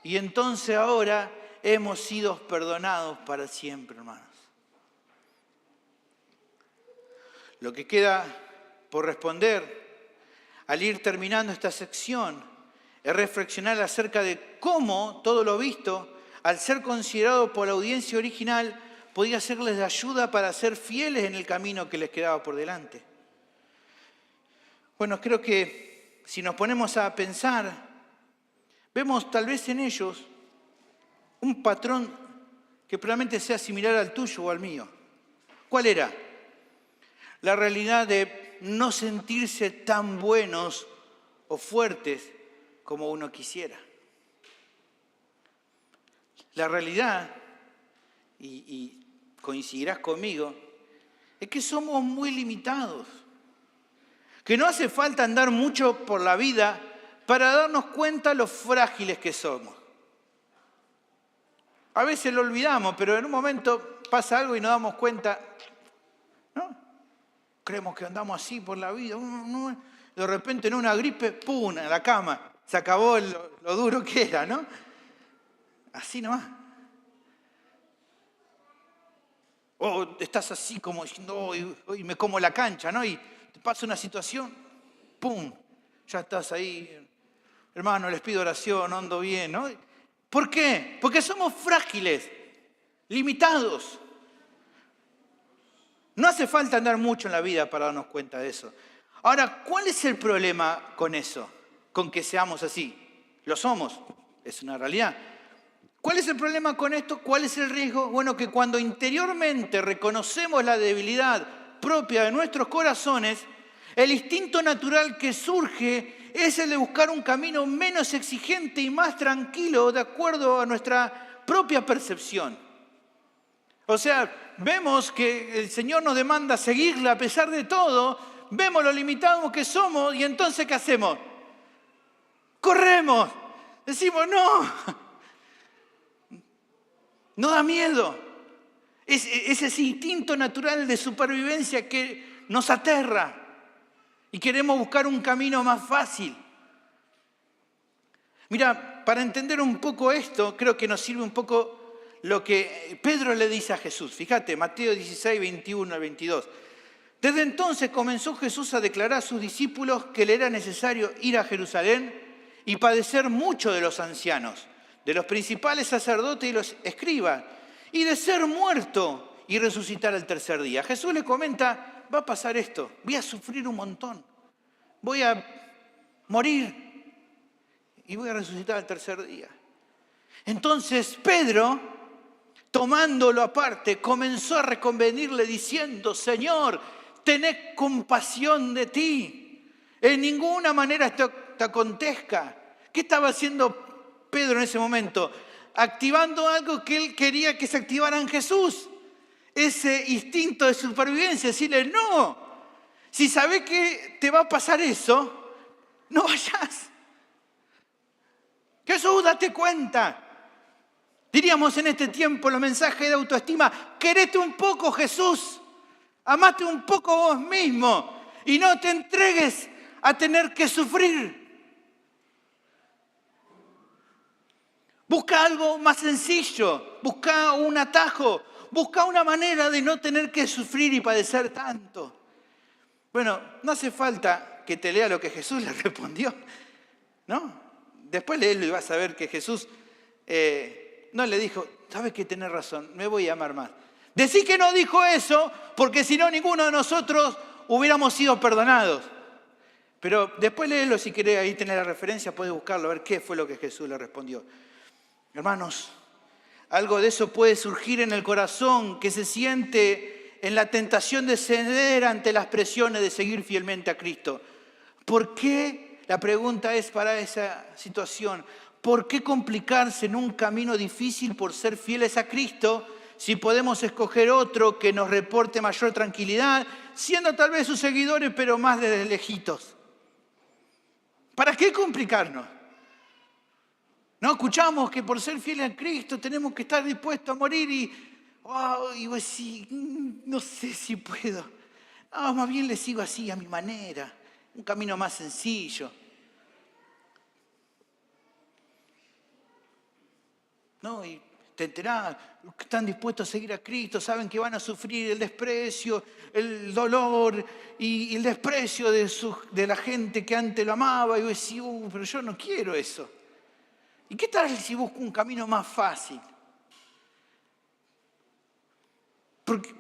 Speaker 2: Y entonces ahora hemos sido perdonados para siempre, hermanos. Lo que queda por responder al ir terminando esta sección es reflexionar acerca de cómo todo lo visto, al ser considerado por la audiencia original, podía serles de ayuda para ser fieles en el camino que les quedaba por delante. Bueno, creo que si nos ponemos a pensar, vemos tal vez en ellos un patrón que probablemente sea similar al tuyo o al mío. ¿Cuál era? La realidad de no sentirse tan buenos o fuertes como uno quisiera. La realidad, y coincidirás conmigo, es que somos muy limitados. Que no hace falta andar mucho por la vida para darnos cuenta lo frágiles que somos. A veces lo olvidamos, pero en un momento pasa algo y nos damos cuenta, ¿no? Creemos que andamos así por la vida. De repente en una gripe, ¡pum!, a la cama. Se acabó lo duro que era, ¿no? Así nomás. O estás así como diciendo, hoy me como la cancha, ¿no? Y te pasa una situación, ¡pum!, ya estás ahí. Hermano, les pido oración, ando bien, ¿no? ¿Por qué? Porque somos frágiles, limitados. No hace falta andar mucho en la vida para darnos cuenta de eso. Ahora, ¿cuál es el problema con eso? Con que seamos así. Lo somos, es una realidad. ¿Cuál es el problema con esto? ¿Cuál es el riesgo? Bueno, que cuando interiormente reconocemos la debilidad propia de nuestros corazones, el instinto natural que surge es el de buscar un camino menos exigente y más tranquilo de acuerdo a nuestra propia percepción. O sea, vemos que el Señor nos demanda seguirle a pesar de todo, vemos lo limitados que somos y entonces ¿qué hacemos? Corremos, decimos no da miedo. Es ese instinto natural de supervivencia que nos aterra y queremos buscar un camino más fácil. Mira, para entender un poco esto, creo que nos sirve un poco lo que Pedro le dice a Jesús. Fíjate, Mateo 16, 21 al 22. Desde entonces comenzó Jesús a declarar a sus discípulos que le era necesario ir a Jerusalén y padecer mucho de los ancianos, de los principales sacerdotes y los escribas, y de ser muerto y resucitar al tercer día. Jesús le comenta, va a pasar esto, voy a sufrir un montón, voy a morir y voy a resucitar al tercer día. Entonces Pedro, tomándolo aparte, comenzó a reconvenirle diciendo, Señor, tened compasión de ti, en ninguna manera esto te acontezca. ¿Qué estaba haciendo Pedro en ese momento? Activando algo que él quería que se activara en Jesús. Ese instinto de supervivencia, decirle, no, si sabes que te va a pasar eso, no vayas. Jesús, date cuenta. Diríamos en este tiempo los mensajes de autoestima, querete un poco, Jesús, amate un poco vos mismo y no te entregues a tener que sufrir. Busca algo más sencillo, busca un atajo, busca una manera de no tener que sufrir y padecer tanto. Bueno, no hace falta que te lea lo que Jesús le respondió, ¿no? Después léelo y vas a ver que Jesús no le dijo, ¿sabes qué? Tenés razón, me voy a amar más. Decí que no dijo eso, porque si no ninguno de nosotros hubiéramos sido perdonados. Pero después léelo si querés, ahí tenés la referencia, podés buscarlo, a ver qué fue lo que Jesús le respondió. Hermanos, algo de eso puede surgir en el corazón que se siente en la tentación de ceder ante las presiones de seguir fielmente a Cristo. ¿Por qué? La pregunta es para esa situación. ¿Por qué complicarse en un camino difícil por ser fieles a Cristo si podemos escoger otro que nos reporte mayor tranquilidad, siendo tal vez sus seguidores, pero más desde lejitos? ¿Para qué complicarnos? No, escuchamos que por ser fieles a Cristo tenemos que estar dispuestos a morir y vos sí, no sé si puedo. No, más bien le sigo así, a mi manera, un camino más sencillo. No, y te enterás, los que están dispuestos a seguir a Cristo saben que van a sufrir el desprecio, el dolor y el desprecio de la gente que antes lo amaba. Y vos decís, pero yo no quiero eso. ¿Y qué tal si busco un camino más fácil?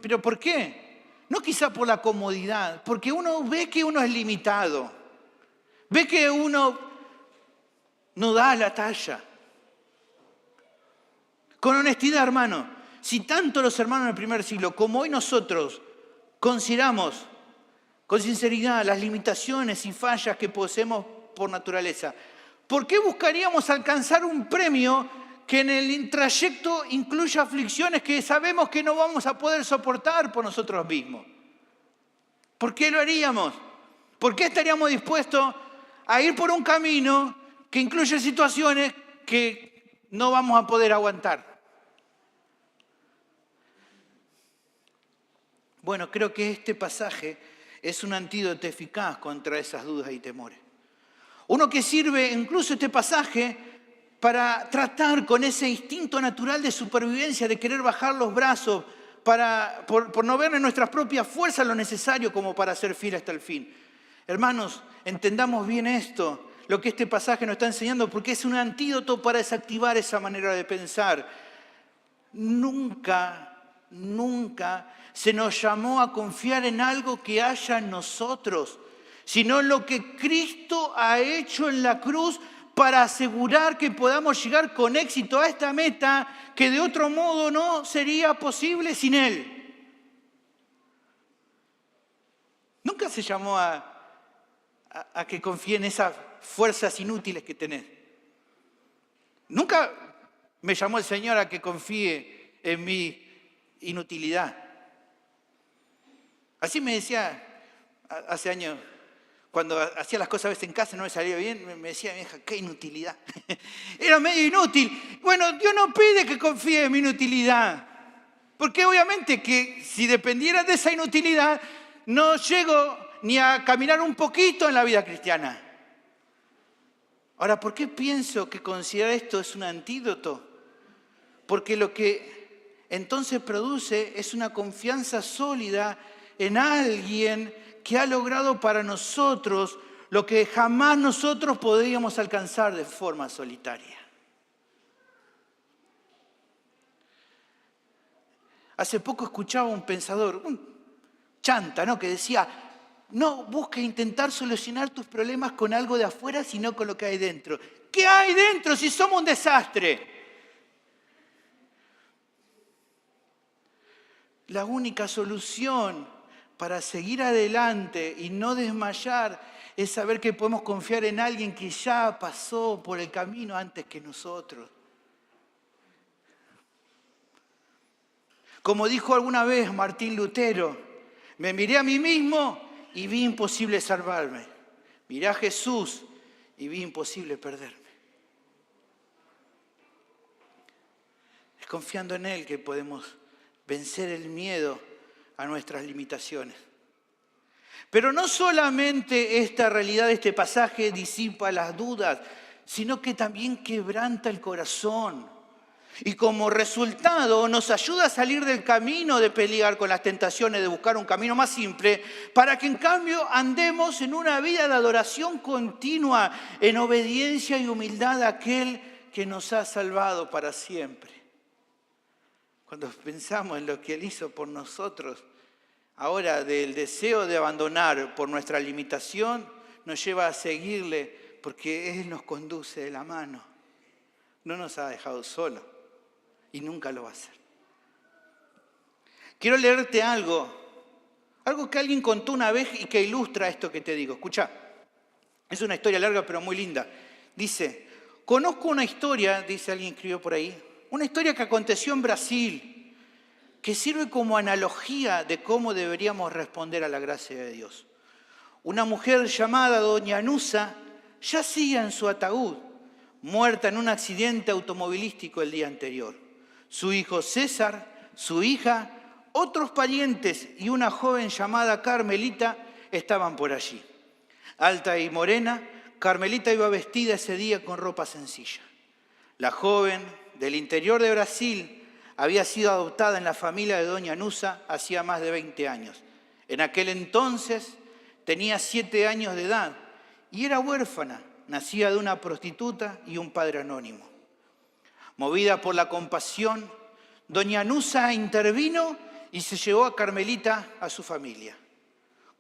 Speaker 2: ¿Pero por qué? No quizá por la comodidad, porque uno ve que uno es limitado, ve que uno no da la talla. Con honestidad, hermano, si tanto los hermanos del primer siglo como hoy nosotros consideramos con sinceridad las limitaciones y fallas que poseemos por naturaleza, ¿por qué buscaríamos alcanzar un premio que en el trayecto incluya aflicciones que sabemos que no vamos a poder soportar por nosotros mismos? ¿Por qué lo haríamos? ¿Por qué estaríamos dispuestos a ir por un camino que incluye situaciones que no vamos a poder aguantar? Bueno, creo que este pasaje es un antídoto eficaz contra esas dudas y temores. Uno que sirve incluso este pasaje para tratar con ese instinto natural de supervivencia, de querer bajar los brazos, por no ver en nuestras propias fuerzas lo necesario como para ser fiel hasta el fin. Hermanos, entendamos bien esto, lo que este pasaje nos está enseñando, porque es un antídoto para desactivar esa manera de pensar. Nunca se nos llamó a confiar en algo que haya en nosotros, sino en lo que Cristo ha hecho en la cruz para asegurar que podamos llegar con éxito a esta meta que de otro modo no sería posible sin Él. Nunca se llamó a que confíe en esas fuerzas inútiles que tenés. Nunca me llamó el Señor a que confíe en mi inutilidad. Así me decía hace años, cuando hacía las cosas a veces en casa no me salía bien, me decía mi hija, qué inutilidad. Era medio inútil. Bueno, Dios no pide que confíe en mi inutilidad, porque obviamente que si dependiera de esa inutilidad, no llego ni a caminar un poquito en la vida cristiana. Ahora, ¿por qué pienso que considerar esto es un antídoto? Porque lo que entonces produce es una confianza sólida en alguien que ha logrado para nosotros lo que jamás nosotros podríamos alcanzar de forma solitaria. Hace poco escuchaba un pensador, un chanta, ¿no?, que decía, no busques intentar solucionar tus problemas con algo de afuera, sino con lo que hay dentro. ¿Qué hay dentro si somos un desastre? La única solución para seguir adelante y no desmayar es saber que podemos confiar en alguien que ya pasó por el camino antes que nosotros. Como dijo alguna vez Martín Lutero, me miré a mí mismo y vi imposible salvarme. Miré a Jesús y vi imposible perderme. confiando en Él que podemos vencer el miedo a nuestras limitaciones. Pero no solamente esta realidad, este pasaje disipa las dudas, sino que también quebranta el corazón. Y como resultado nos ayuda a salir del camino de pelear con las tentaciones, de buscar un camino más simple, para que en cambio andemos en una vida de adoración continua, en obediencia y humildad a aquel que nos ha salvado para siempre. Cuando pensamos en lo que Él hizo por nosotros, ahora del deseo de abandonar por nuestra limitación, nos lleva a seguirle porque Él nos conduce de la mano. No nos ha dejado solos y nunca lo va a hacer. Quiero leerte algo que alguien contó una vez y que ilustra esto que te digo. Escucha, es una historia larga pero muy linda. Dice, conozco una historia, dice alguien escribió por ahí, una historia que aconteció en Brasil, que sirve como analogía de cómo deberíamos responder a la gracia de Dios. Una mujer llamada Doña Nusa yacía en su ataúd, muerta en un accidente automovilístico el día anterior. Su hijo César, su hija, otros parientes y una joven llamada Carmelita estaban por allí. Alta y morena, Carmelita iba vestida ese día con ropa sencilla. La joven del interior de Brasil había sido adoptada en la familia de Doña Nusa hacía más de 20 años. En aquel entonces tenía 7 años de edad y era huérfana, nacida de una prostituta y un padre anónimo. Movida por la compasión, Doña Nusa intervino y se llevó a Carmelita a su familia.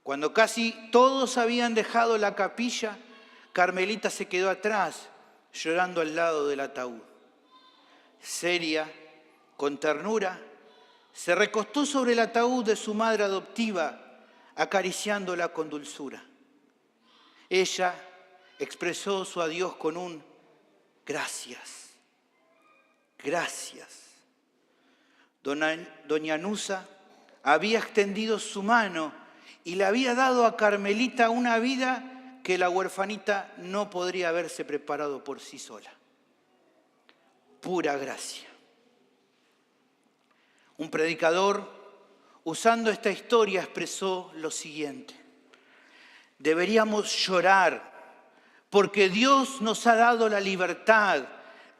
Speaker 2: Cuando casi todos habían dejado la capilla, Carmelita se quedó atrás, llorando al lado del ataúd. Seria, con ternura, se recostó sobre el ataúd de su madre adoptiva, acariciándola con dulzura. Ella expresó su adiós con un gracias, gracias. Doña Nusa había extendido su mano y le había dado a Carmelita una vida que la huerfanita no podría haberse preparado por sí sola. Pura gracia. Un predicador, usando esta historia, expresó lo siguiente: deberíamos llorar porque Dios nos ha dado la libertad,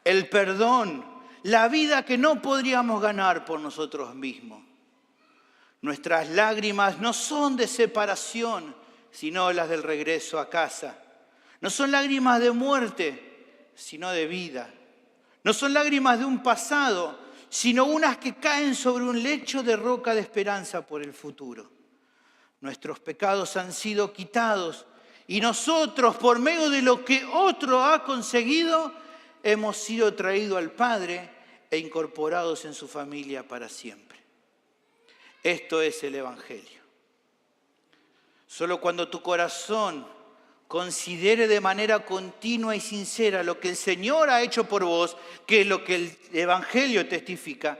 Speaker 2: el perdón, la vida que no podríamos ganar por nosotros mismos. Nuestras lágrimas no son de separación, sino las del regreso a casa. No son lágrimas de muerte, sino de vida. No son lágrimas de un pasado, sino unas que caen sobre un lecho de roca de esperanza por el futuro. Nuestros pecados han sido quitados y nosotros, por medio de lo que otro ha conseguido, hemos sido traídos al Padre e incorporados en su familia para siempre. Esto es el Evangelio. Solo cuando tu corazón considere de manera continua y sincera lo que el Señor ha hecho por vos, que es lo que el Evangelio testifica,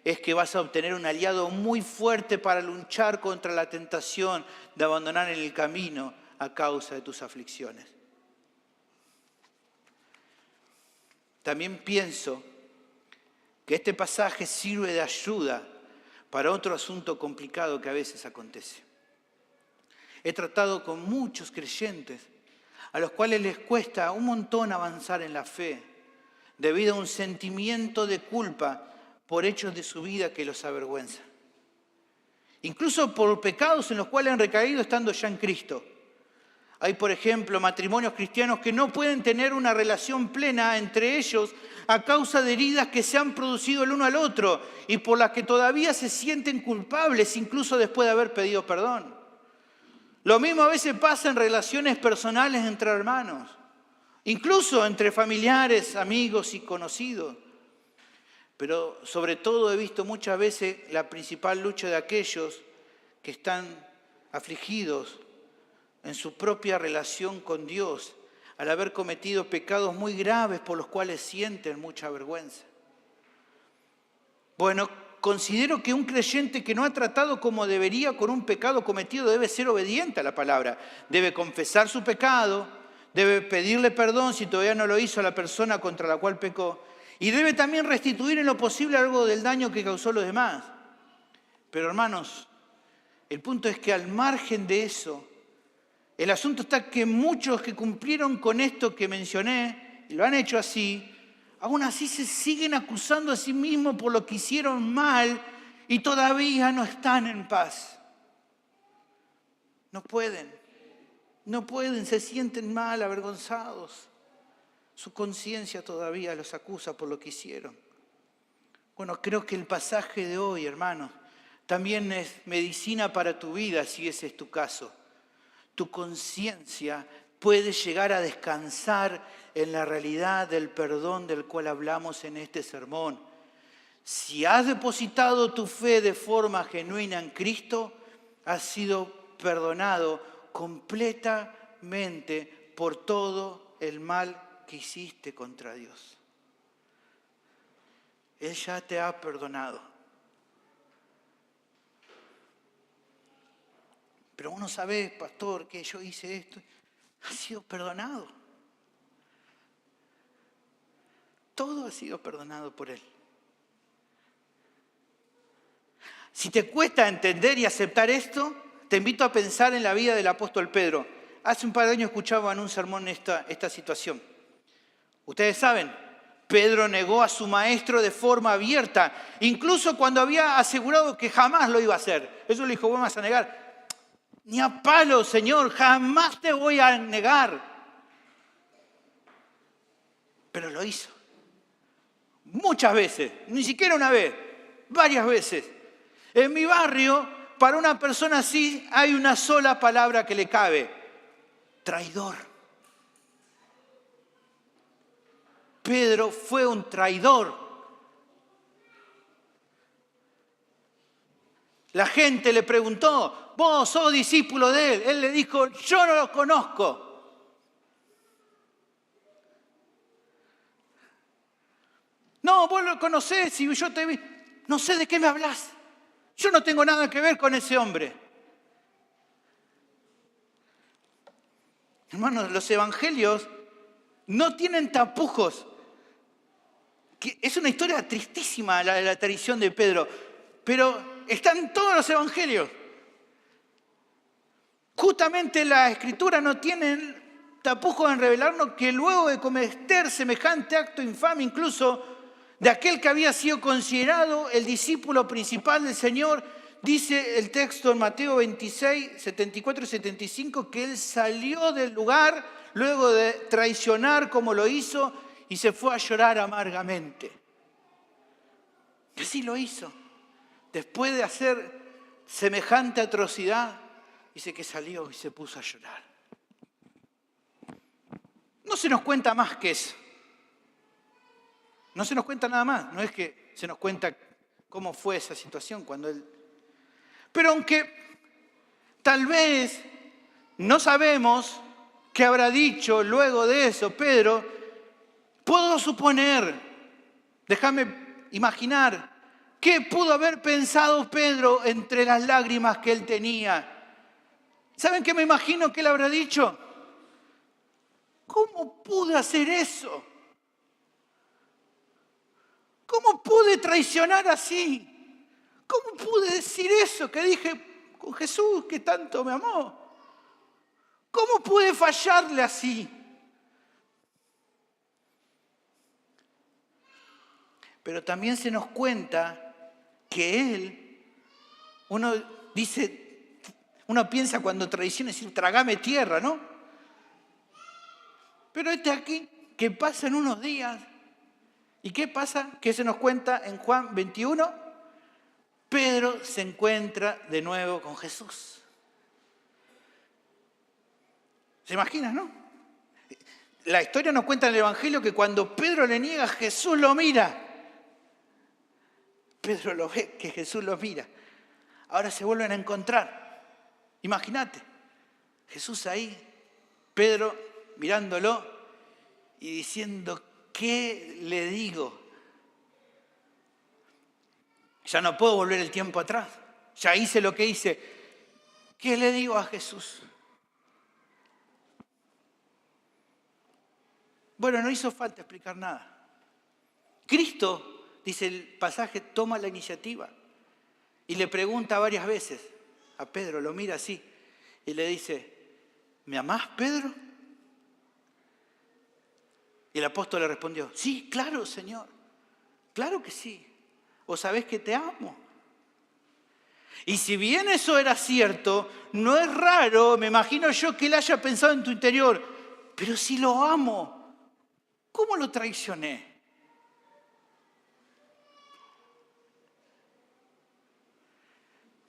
Speaker 2: es que vas a obtener un aliado muy fuerte para luchar contra la tentación de abandonar en el camino a causa de tus aflicciones. También pienso que este pasaje sirve de ayuda para otro asunto complicado que a veces acontece. He tratado con muchos creyentes a los cuales les cuesta un montón avanzar en la fe debido a un sentimiento de culpa por hechos de su vida que los avergüenza. Incluso por pecados en los cuales han recaído estando ya en Cristo. Hay, por ejemplo, matrimonios cristianos que no pueden tener una relación plena entre ellos a causa de heridas que se han producido el uno al otro y por las que todavía se sienten culpables incluso después de haber pedido perdón. Lo mismo a veces pasa en relaciones personales entre hermanos, incluso entre familiares, amigos y conocidos. Pero sobre todo he visto muchas veces la principal lucha de aquellos que están afligidos en su propia relación con Dios, al haber cometido pecados muy graves por los cuales sienten mucha vergüenza. Bueno, considero que un creyente que no ha tratado como debería con un pecado cometido debe ser obediente a la palabra. Debe confesar su pecado, debe pedirle perdón si todavía no lo hizo a la persona contra la cual pecó Y debe también restituir en lo posible algo del daño que causó a los demás. Pero hermanos, el punto es que al margen de eso, el asunto está que muchos que cumplieron con esto que mencioné, y lo han hecho así, aún así se siguen acusando a sí mismos por lo que hicieron mal y todavía no están en paz. No pueden, se sienten mal, avergonzados. Su conciencia todavía los acusa por lo que hicieron. Bueno, creo que el pasaje de hoy, hermanos, también es medicina para tu vida, si ese es tu caso. Tu conciencia puede llegar a descansar en la realidad del perdón del cual hablamos en este sermón. Si has depositado tu fe de forma genuina en Cristo, has sido perdonado completamente por todo el mal que hiciste contra Dios. Él ya te ha perdonado. Pero uno sabe, pastor, que yo hice esto. Ha sido perdonado. Todo ha sido perdonado por Él. Si te cuesta entender y aceptar esto, te invito a pensar en la vida del apóstol Pedro. Hace un par de años escuchaba en un sermón esta situación. Ustedes saben, Pedro negó a su maestro de forma abierta, incluso cuando había asegurado que jamás lo iba a hacer. Eso le dijo, ¿vos me vas a negar? Ni a palo, Señor, jamás te voy a negar. Pero lo hizo. Muchas veces, ni siquiera una vez, varias veces. En mi barrio, para una persona así, hay una sola palabra que le cabe: traidor. Pedro fue un traidor. La gente le preguntó, ¿vos sos discípulo de él? Él le dijo, yo no lo conozco. No, vos lo conocés y yo te vi. No sé de qué me hablas. Yo no tengo nada que ver con ese hombre. Hermanos, los evangelios no tienen tapujos. Es una historia tristísima la de la traición de Pedro, pero está en todos los evangelios. Justamente la Escritura no tiene tapujos en revelarnos que luego de cometer semejante acto infame, incluso de aquel que había sido considerado el discípulo principal del Señor, dice el texto en Mateo 26, 74 y 75, que él salió del lugar luego de traicionar como lo hizo y se fue a llorar amargamente. Y así lo hizo. Después de hacer semejante atrocidad, dice que salió y se puso a llorar. No se nos cuenta más que eso. No se nos cuenta nada más. No es que se nos cuenta cómo fue esa situación cuando él... Pero aunque tal vez no sabemos qué habrá dicho luego de eso Pedro, puedo suponer, déjame imaginar, ¿qué pudo haber pensado Pedro entre las lágrimas que él tenía? ¿Saben qué me imagino que él habrá dicho? ¿Cómo pude hacer eso? ¿Cómo pude traicionar así? ¿Cómo pude decir eso que dije con Jesús que tanto me amó? ¿Cómo pude fallarle así? Pero también se nos cuenta que él, uno piensa cuando traiciona decir, trágame tierra, ¿no? Pero aquí, que pasan unos días, ¿y qué pasa? ¿Qué se nos cuenta en Juan 21? Pedro se encuentra de nuevo con Jesús. ¿Se imaginan, no? La historia nos cuenta en el Evangelio que cuando Pedro le niega, Jesús lo mira. Pedro lo ve, que Jesús lo mira. Ahora se vuelven a encontrar. Imagínate, Jesús ahí, Pedro mirándolo y diciendo, ¿qué le digo? Ya no puedo volver el tiempo atrás. Ya hice lo que hice. ¿Qué le digo a Jesús? Bueno, no hizo falta explicar nada. Cristo, dice el pasaje, toma la iniciativa y le pregunta varias veces a Pedro, lo mira así y le dice, ¿me amás, Pedro? Y el apóstol le respondió, sí, claro, Señor, claro que sí. ¿O sabés que te amo? Y si bien eso era cierto, no es raro, me imagino yo, que él haya pensado en tu interior, pero si lo amo, ¿cómo lo traicioné?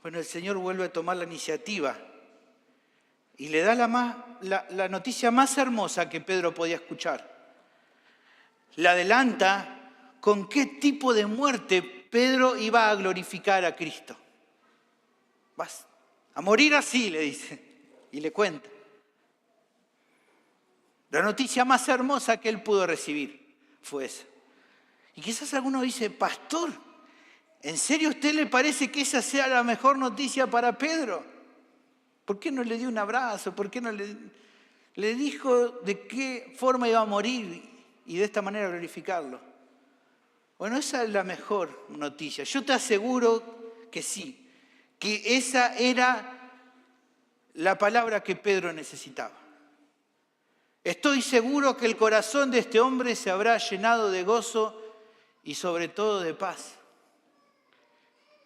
Speaker 2: Bueno, el Señor vuelve a tomar la iniciativa y le da la noticia más hermosa que Pedro podía escuchar. Le adelanta con qué tipo de muerte Pedro iba a glorificar a Cristo. Vas a morir así, le dice, y le cuenta. La noticia más hermosa que él pudo recibir fue esa. Y quizás alguno dice, pastor, ¿en serio a usted le parece que esa sea la mejor noticia para Pedro? ¿Por qué no le dio un abrazo? ¿Por qué no le dijo de qué forma iba a morir y de esta manera glorificarlo? Bueno, esa es la mejor noticia. Yo te aseguro que sí, que esa era la palabra que Pedro necesitaba. Estoy seguro que el corazón de este hombre se habrá llenado de gozo y sobre todo de paz.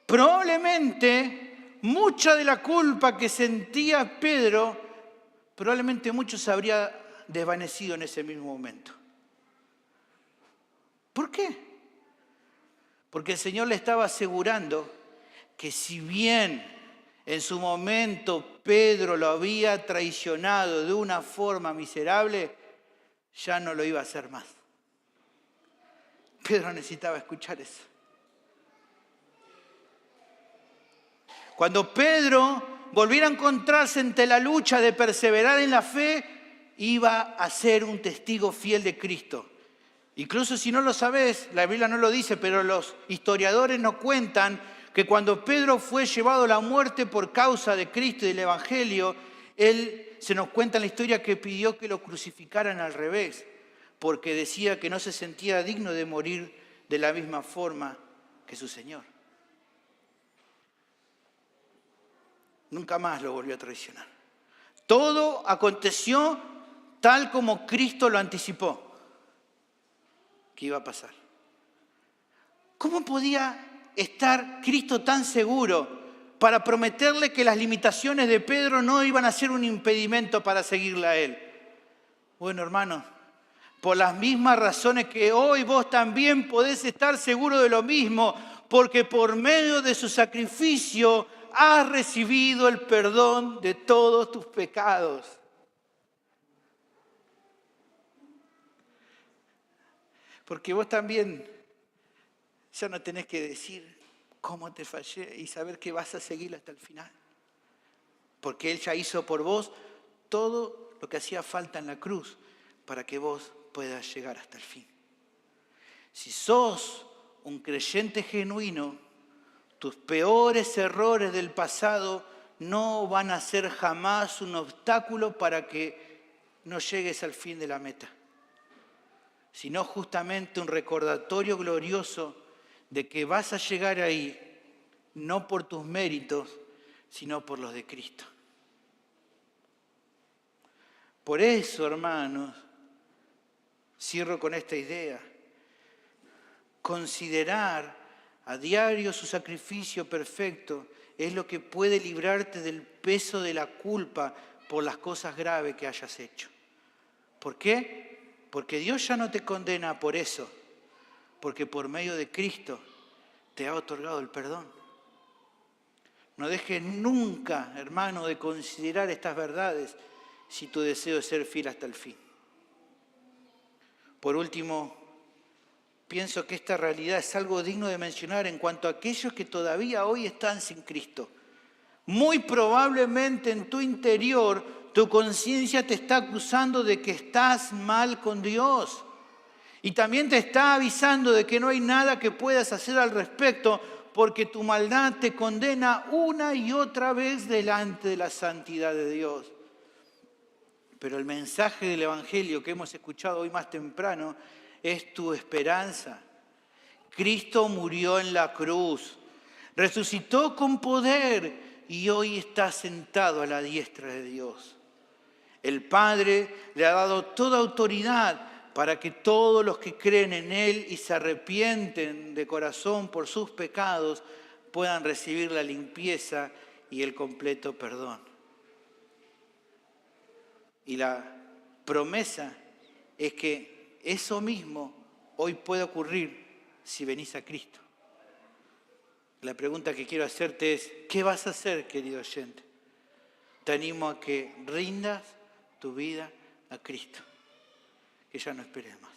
Speaker 2: Probablemente mucha de la culpa que sentía Pedro, probablemente mucho se habría desvanecido en ese mismo momento. ¿Por qué? Porque el Señor le estaba asegurando que si bien en su momento Pedro lo había traicionado de una forma miserable, ya no lo iba a hacer más. Pedro necesitaba escuchar eso. Cuando Pedro volviera a encontrarse ante la lucha de perseverar en la fe, iba a ser un testigo fiel de Cristo. Incluso si no lo sabés, la Biblia no lo dice, pero los historiadores nos cuentan que cuando Pedro fue llevado a la muerte por causa de Cristo y del Evangelio, él se nos cuenta en la historia que pidió que lo crucificaran al revés, porque decía que no se sentía digno de morir de la misma forma que su Señor. Nunca más lo volvió a traicionar. Todo aconteció tal como Cristo lo anticipó que iba a pasar. ¿Cómo podía estar Cristo tan seguro para prometerle que las limitaciones de Pedro no iban a ser un impedimento para seguirle a él? Bueno, hermanos, por las mismas razones que hoy vos también podés estar seguro de lo mismo, porque por medio de su sacrificio has recibido el perdón de todos tus pecados. Porque vos también ya no tenés que decir cómo te fallé y saber que vas a seguir hasta el final. Porque Él ya hizo por vos todo lo que hacía falta en la cruz para que vos puedas llegar hasta el fin. Si sos un creyente genuino, tus peores errores del pasado no van a ser jamás un obstáculo para que no llegues al fin de la meta, sino justamente un recordatorio glorioso de que vas a llegar ahí no por tus méritos, sino por los de Cristo. Por eso, hermanos, cierro con esta idea. Considerar a diario su sacrificio perfecto es lo que puede librarte del peso de la culpa por las cosas graves que hayas hecho. ¿Por qué? Porque Dios ya no te condena por eso, porque por medio de Cristo te ha otorgado el perdón. No dejes nunca, hermano, de considerar estas verdades si tu deseo es ser fiel hasta el fin. Por último, pienso que esta realidad es algo digno de mencionar en cuanto a aquellos que todavía hoy están sin Cristo. Muy probablemente en tu interior tu conciencia te está acusando de que estás mal con Dios. Y también te está avisando de que no hay nada que puedas hacer al respecto porque tu maldad te condena una y otra vez delante de la santidad de Dios. Pero el mensaje del Evangelio que hemos escuchado hoy más temprano es tu esperanza, Cristo murió en la cruz, resucitó con poder y hoy está sentado a la diestra de Dios. El Padre le ha dado toda autoridad para que todos los que creen en Él y se arrepienten de corazón por sus pecados puedan recibir la limpieza y el completo perdón. Y la promesa es que eso mismo hoy puede ocurrir si venís a Cristo. La pregunta que quiero hacerte es, ¿qué vas a hacer, querido oyente? Te animo a que rindas tu vida a Cristo, que ya no esperes más.